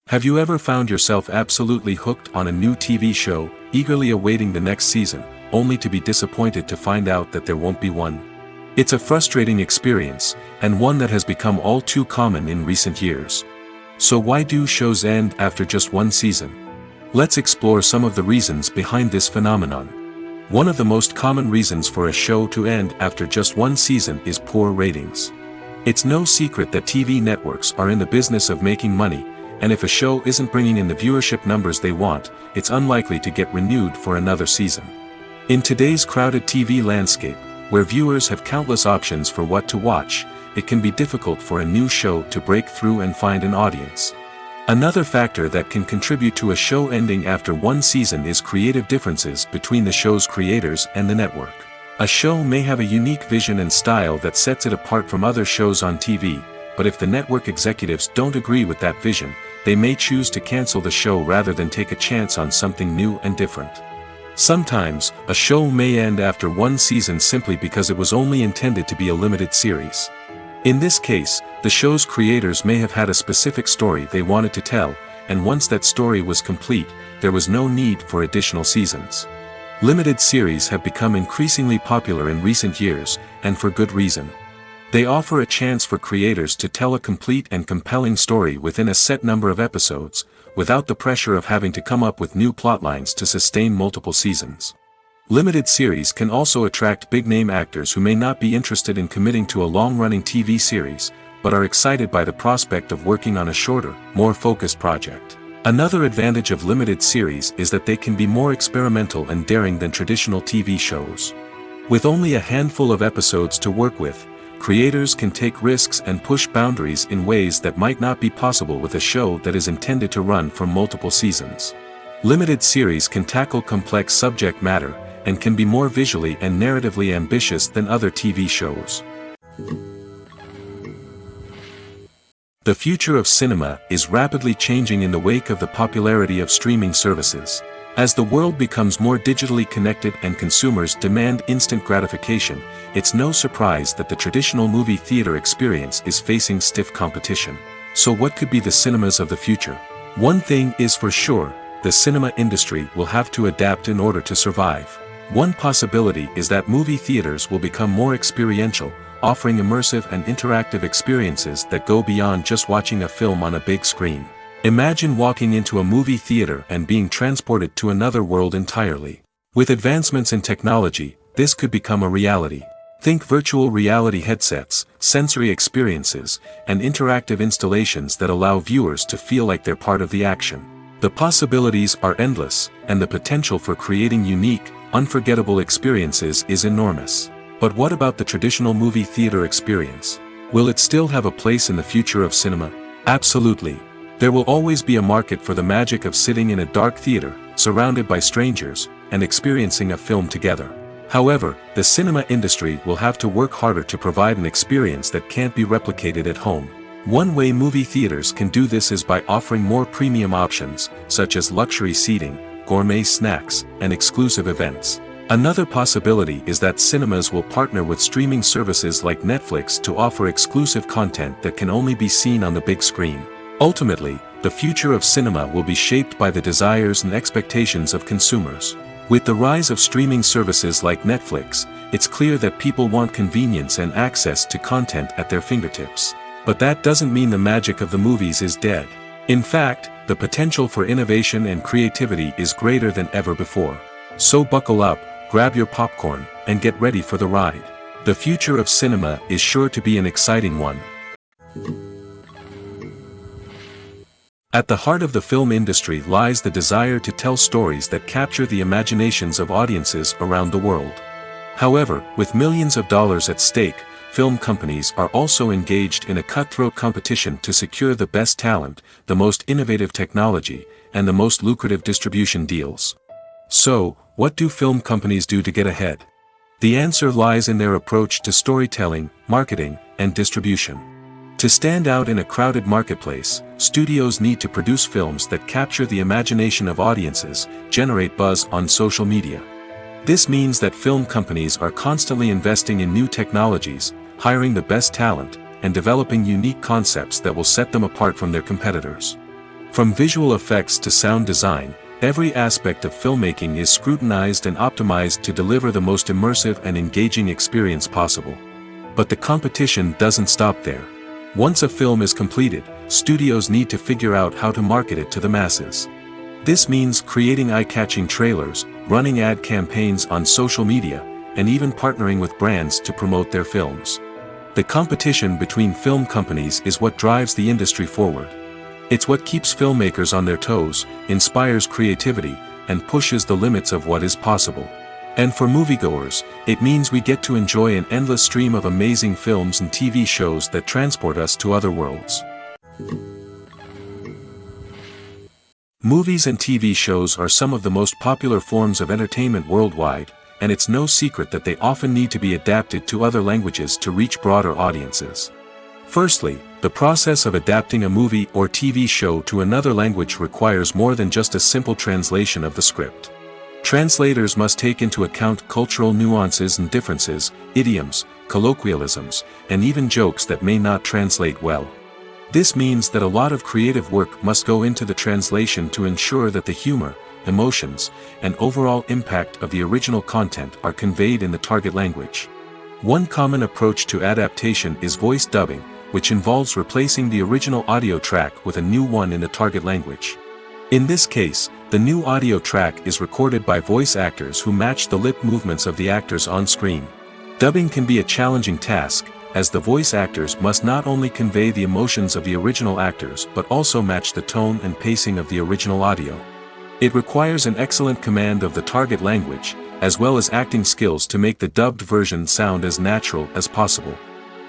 Have you ever found yourself absolutely hooked on a new TV show, eagerly awaiting the next season, only to be disappointed to find out that there won't be one? It's a frustrating experience, and one that has become all too common in recent years. So why do shows end after just one season? Let's explore some of the reasons behind this phenomenon. One of the most common reasons for a show to end after just one season is poor ratings. It's no secret that TV networks are in the business of making money, and if a show isn't bringing in the viewership numbers they want, it's unlikely to get renewed for another season. In today's crowded TV landscape, where viewers have countless options for what to watch, it can be difficult for a new show to break through and find an audience. Another factor that can contribute to a show ending after one season is creative differences between the show's creators and the network. A show may have a unique vision and style that sets it apart from other shows on TV, but if the network executives don't agree with that vision, they may choose to cancel the show rather than take a chance on something new and different. Sometimes, a show may end after one season simply because it was only intended to be a limited series. In this case, the show's creators may have had a specific story they wanted to tell, and once that story was complete, there was no need for additional seasons. Limited series have become increasingly popular in recent years, and for good reason. They offer a chance for creators to tell a complete and compelling story within a set number of episodes, without the pressure of having to come up with new plotlines to sustain multiple seasons. Limited series can also attract big-name actors who may not be interested in committing to a long-running TV series, but are excited by the prospect of working on a shorter, more focused project. Another advantage of limited series is that they can be more experimental and daring than traditional TV shows. With only a handful of episodes to work with, creators can take risks and push boundaries in ways that might not be possible with a show that is intended to run for multiple seasons. Limited series can tackle complex subject matter, and can be more visually and narratively ambitious than other TV shows. The future of cinema is rapidly changing in the wake of the popularity of streaming services. As the world becomes more digitally connected and consumers demand instant gratification, it's no surprise that the traditional movie theater experience is facing stiff competition. So what could be the cinemas of the future? One thing is for sure, the cinema industry will have to adapt in order to survive. One possibility is that movie theaters will become more experiential, offering immersive and interactive experiences that go beyond just watching a film on a big screen. Imagine walking into a movie theater and being transported to another world entirely. With advancements in technology, this could become a reality. Think virtual reality headsets, sensory experiences, and interactive installations that allow viewers to feel like they're part of the action. The possibilities are endless, and the potential for creating unique, unforgettable experiences is enormous. But what about the traditional movie theater experience? Will it still have a place in the future of cinema? Absolutely. There will always be a market for the magic of sitting in a dark theater, surrounded by strangers, and experiencing a film together. However, the cinema industry will have to work harder to provide an experience that can't be replicated at home. One way movie theaters can do this is by offering more premium options, such as luxury seating, gourmet snacks, and exclusive events. Another possibility is that cinemas will partner with streaming services like Netflix to offer exclusive content that can only be seen on the big screen. Ultimately, the future of cinema will be shaped by the desires and expectations of consumers. With the rise of streaming services like Netflix, it's clear that people want convenience and access to content at their fingertips. But that doesn't mean the magic of the movies is dead. In fact, the potential for innovation and creativity is greater than ever before. So buckle up, grab your popcorn, and get ready for the ride. The future of cinema is sure to be an exciting one. At the heart of the film industry lies the desire to tell stories that capture the imaginations of audiences around the world. However, with millions of dollars at stake, film companies are also engaged in a cutthroat competition to secure the best talent, the most innovative technology, and the most lucrative distribution deals. So, what do film companies do to get ahead? The answer lies in their approach to storytelling, marketing, and distribution. To stand out in a crowded marketplace, studios need to produce films that capture the imagination of audiences, generate buzz on social media. This means that film companies are constantly investing in new technologies, hiring the best talent, and developing unique concepts that will set them apart from their competitors. From visual effects to sound design, every aspect of filmmaking is scrutinized and optimized to deliver the most immersive and engaging experience possible. But the competition doesn't stop there. Once a film is completed, studios need to figure out how to market it to the masses. This means creating eye-catching trailers, running ad campaigns on social media, and even partnering with brands to promote their films. The competition between film companies is what drives the industry forward. It's what keeps filmmakers on their toes, inspires creativity, and pushes the limits of what is possible. And for moviegoers, it means we get to enjoy an endless stream of amazing films and TV shows that transport us to other worlds. Movies and TV shows are some of the most popular forms of entertainment worldwide, and it's no secret that they often need to be adapted to other languages to reach broader audiences. Firstly, the process of adapting a movie or TV show to another language requires more than just a simple translation of the script. Translators must take into account cultural nuances and differences, idioms, colloquialisms, and even jokes that may not translate well. This means that a lot of creative work must go into the translation to ensure that the humor, emotions, and overall impact of the original content are conveyed in the target language. One common approach to adaptation is voice dubbing, which involves replacing the original audio track with a new one in the target language. In this case, the new audio track is recorded by voice actors who match the lip movements of the actors on screen. Dubbing can be a challenging task, as the voice actors must not only convey the emotions of the original actors but also match the tone and pacing of the original audio. It requires an excellent command of the target language, as well as acting skills to make the dubbed version sound as natural as possible.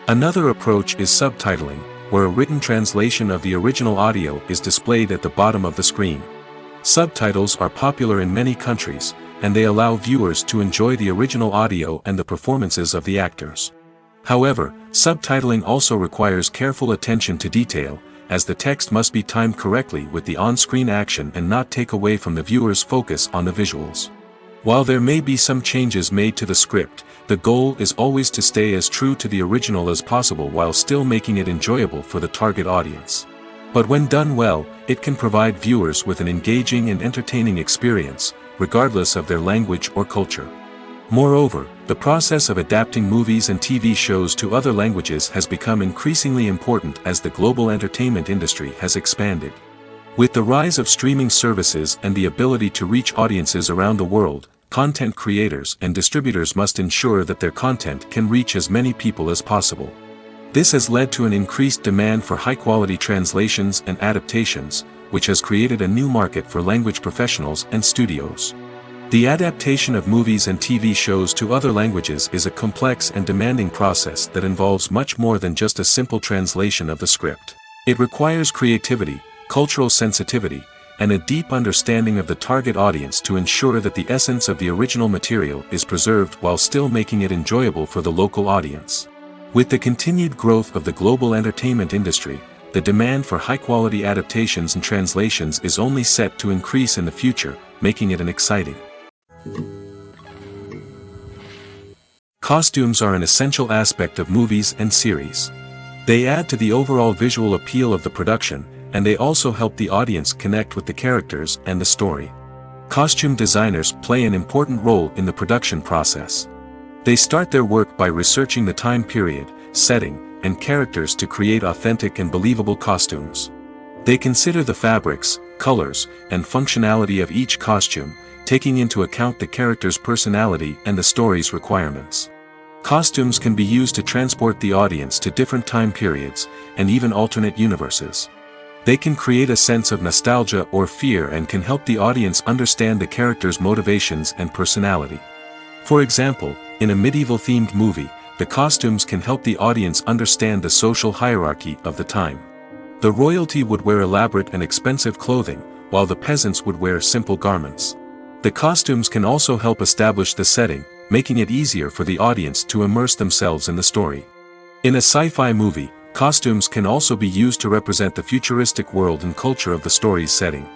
Another approach is subtitling, where a written translation of the original audio is displayed at the bottom of the screen. Subtitles are popular in many countries, and they allow viewers to enjoy the original audio and the performances of the actors. However, subtitling also requires careful attention to detail, as the text must be timed correctly with the on-screen action and not take away from the viewer's focus on the visuals. While there may be some changes made to the script, the goal is always to stay as true to the original as possible while still making it enjoyable for the target audience. But when done well, it can provide viewers with an engaging and entertaining experience, regardless of their language or culture. Moreover, the process of adapting movies and TV shows to other languages has become increasingly important as the global entertainment industry has expanded. With the rise of streaming services and the ability to reach audiences around the world, content creators and distributors must ensure that their content can reach as many people as possible. This has led to an increased demand for high-quality translations and adaptations, which has created a new market for language professionals and studios. The adaptation of movies and TV shows to other languages is a complex and demanding process that involves much more than just a simple translation of the script. It requires creativity, cultural sensitivity, and a deep understanding of the target audience to ensure that the essence of the original material is preserved while still making it enjoyable for the local audience. With the continued growth of the global entertainment industry, the demand for high-quality adaptations and translations is only set to increase in the future, making it an exciting. Costumes are an essential aspect of movies and series. They add to the overall visual appeal of the production, and they also help the audience connect with the characters and the story. Costume designers play an important role in the production process. They start their work by researching the time period, setting, and characters to create authentic and believable costumes. They consider the fabrics, colors, and functionality of each costume, taking into account the character's personality and the story's requirements. Costumes can be used to transport the audience to different time periods, and even alternate universes. They can create a sense of nostalgia or fear and can help the audience understand the character's motivations and personality. For example, in a medieval-themed movie, the costumes can help the audience understand the social hierarchy of the time. The royalty would wear elaborate and expensive clothing, while the peasants would wear simple garments. The costumes can also help establish the setting, making it easier for the audience to immerse themselves in the story. In a sci-fi movie, costumes can also be used to represent the futuristic world and culture of the story's setting.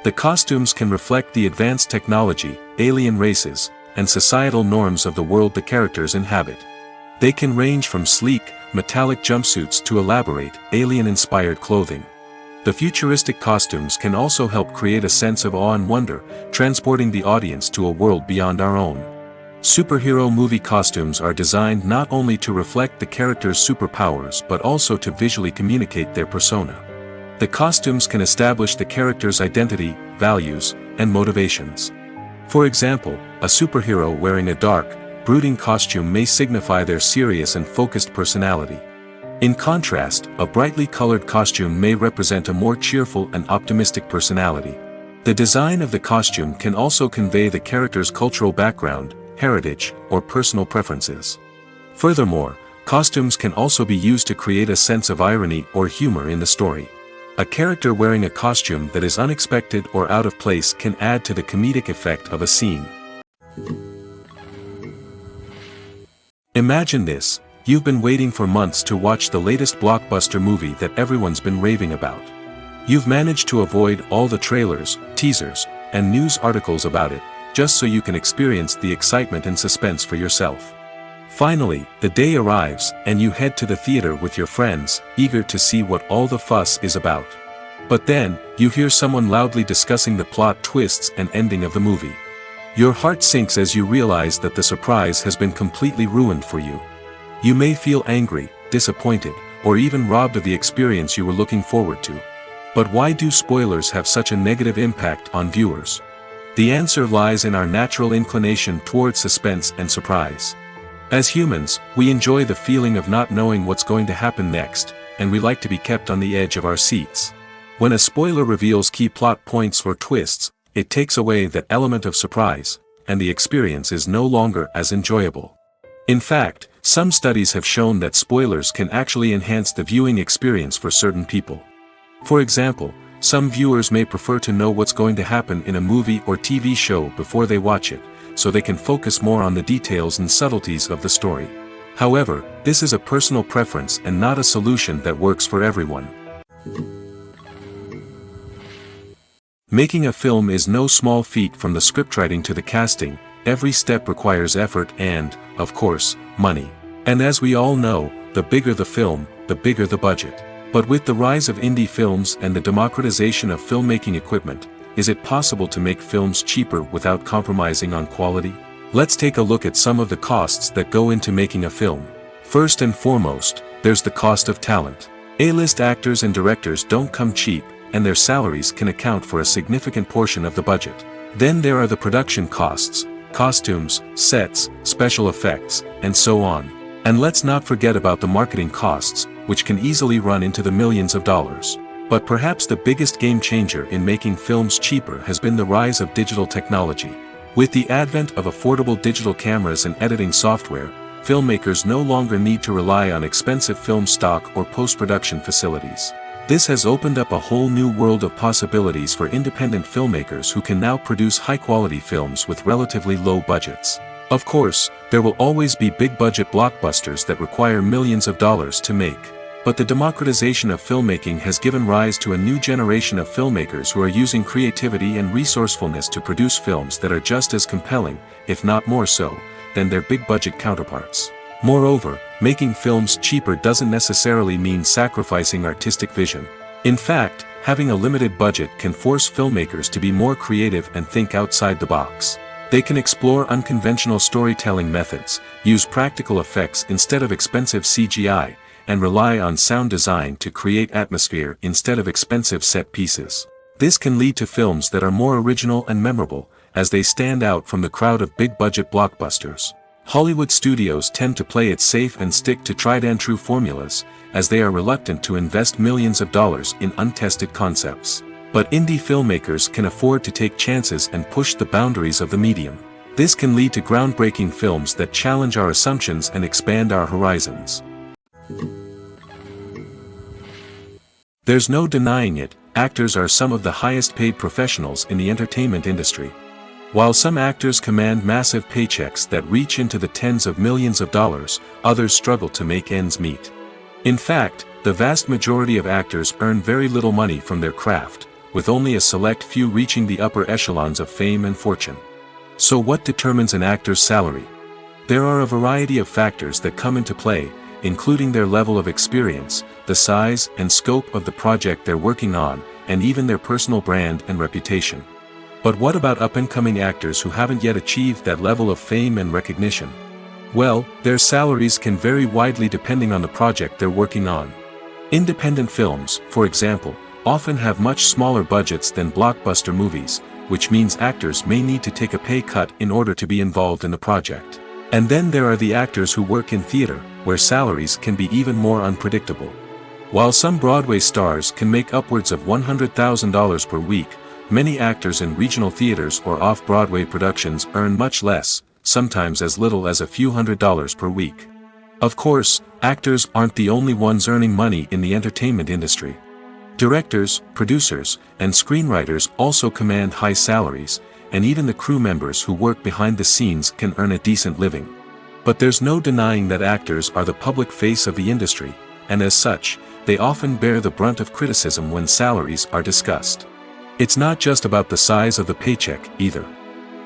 The costumes can reflect the advanced technology, alien races, and societal norms of the world the characters inhabit. They can range from sleek, metallic jumpsuits to elaborate, alien-inspired clothing. The futuristic costumes can also help create a sense of awe and wonder, transporting the audience to a world beyond our own. Superhero movie costumes are designed not only to reflect the character's superpowers but also to visually communicate their persona. The costumes can establish the character's identity, values, and motivations. For example, a superhero wearing a dark, brooding costume may signify their serious and focused personality. In contrast, a brightly colored costume may represent a more cheerful and optimistic personality. The design of the costume can also convey the character's cultural background, heritage, or personal preferences. Furthermore, costumes can also be used to create a sense of irony or humor in the story. A character wearing a costume that is unexpected or out of place can add to the comedic effect of a scene. Imagine this: you've been waiting for months to watch the latest blockbuster movie that everyone's been raving about. You've managed to avoid all the trailers, teasers, and news articles about it, just so you can experience the excitement and suspense for yourself. Finally, the day arrives, and you head to the theater with your friends, eager to see what all the fuss is about. But then, you hear someone loudly discussing the plot twists and ending of the movie. Your heart sinks as you realize that the surprise has been completely ruined for you. You may feel angry, disappointed, or even robbed of the experience you were looking forward to. But why do spoilers have such a negative impact on viewers? The answer lies in our natural inclination towards suspense and surprise. As humans, we enjoy the feeling of not knowing what's going to happen next, and we like to be kept on the edge of our seats. When a spoiler reveals key plot points or twists, it takes away that element of surprise, and the experience is no longer as enjoyable. In fact, some studies have shown that spoilers can actually enhance the viewing experience for certain people. For example, some viewers may prefer to know what's going to happen in a movie or TV show before they watch it, so they can focus more on the details and subtleties of the story. However, this is a personal preference and not a solution that works for everyone. Making a film is no small feat. From the scriptwriting to the casting, every step requires effort and, of course, money. And as we all know, the bigger the film, the bigger the budget. But with the rise of indie films and the democratization of filmmaking equipment, is it possible to make films cheaper without compromising on quality? Let's take a look at some of the costs that go into making a film. First and foremost, there's the cost of talent. A-list actors and directors don't come cheap, and their salaries can account for a significant portion of the budget. Then there are the production costs, costumes, sets, special effects, and so on. And let's not forget about the marketing costs, which can easily run into the millions of dollars. But perhaps the biggest game changer in making films cheaper has been the rise of digital technology. With the advent of affordable digital cameras and editing software, filmmakers no longer need to rely on expensive film stock or post-production facilities. This has opened up a whole new world of possibilities for independent filmmakers who can now produce high-quality films with relatively low budgets. Of course, there will always be big-budget blockbusters that require millions of dollars to make. But the democratization of filmmaking has given rise to a new generation of filmmakers who are using creativity and resourcefulness to produce films that are just as compelling, if not more so, than their big-budget counterparts. Moreover, making films cheaper doesn't necessarily mean sacrificing artistic vision. In fact, having a limited budget can force filmmakers to be more creative and think outside the box. They can explore unconventional storytelling methods, use practical effects instead of expensive CGI, and rely on sound design to create atmosphere instead of expensive set pieces. This can lead to films that are more original and memorable, as they stand out from the crowd of big-budget blockbusters. Hollywood studios tend to play it safe and stick to tried-and-true formulas, as they are reluctant to invest millions of dollars in untested concepts. But indie filmmakers can afford to take chances and push the boundaries of the medium. This can lead to groundbreaking films that challenge our assumptions and expand our horizons. There's no denying it, actors are some of the highest-paid professionals in the entertainment industry. While some actors command massive paychecks that reach into the tens of millions of dollars, others struggle to make ends meet. In fact, the vast majority of actors earn very little money from their craft, with only a select few reaching the upper echelons of fame and fortune. So what determines an actor's salary? There are a variety of factors that come into play, including their level of experience, the size and scope of the project they're working on, and even their personal brand and reputation. But what about up-and-coming actors who haven't yet achieved that level of fame and recognition? Well, their salaries can vary widely depending on the project they're working on. Independent films, for example, often have much smaller budgets than blockbuster movies, which means actors may need to take a pay cut in order to be involved in the project. And then there are the actors who work in theater, where salaries can be even more unpredictable. While some Broadway stars can make upwards of $100,000 per week, many actors in regional theaters or off-Broadway productions earn much less, sometimes as little as a few $100s per week. Of course, actors aren't the only ones earning money in the entertainment industry. Directors, producers, and screenwriters also command high salaries, and even the crew members who work behind the scenes can earn a decent living. But there's no denying that actors are the public face of the industry, and as such, they often bear the brunt of criticism when salaries are discussed. It's not just about the size of the paycheck, either.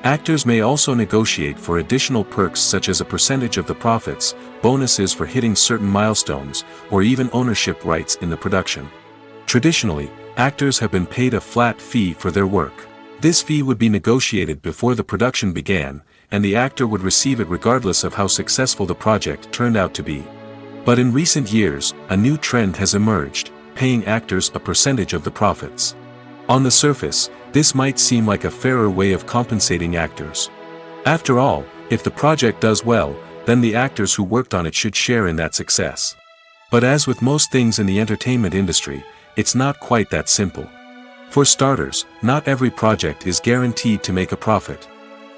Actors may also negotiate for additional perks such as a percentage of the profits, bonuses for hitting certain milestones, or even ownership rights in the production. Traditionally, actors have been paid a flat fee for their work. This fee would be negotiated before the production began, and the actor would receive it regardless of how successful the project turned out to be. But in recent years, a new trend has emerged, paying actors a percentage of the profits. On the surface, this might seem like a fairer way of compensating actors. After all, if the project does well, then the actors who worked on it should share in that success. But as with most things in the entertainment industry, it's not quite that simple. For starters, not every project is guaranteed to make a profit.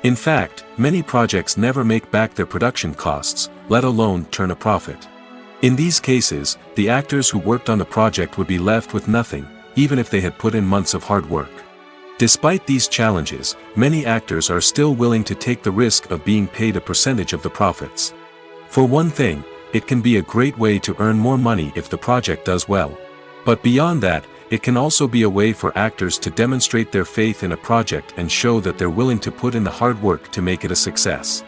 In fact, many projects never make back their production costs, let alone turn a profit. In these cases, the actors who worked on the project would be left with nothing, even if they had put in months of hard work. Despite these challenges, many actors are still willing to take the risk of being paid a percentage of the profits. For one thing, it can be a great way to earn more money if the project does well. But beyond that, it can also be a way for actors to demonstrate their faith in a project and show that they're willing to put in the hard work to make it a success.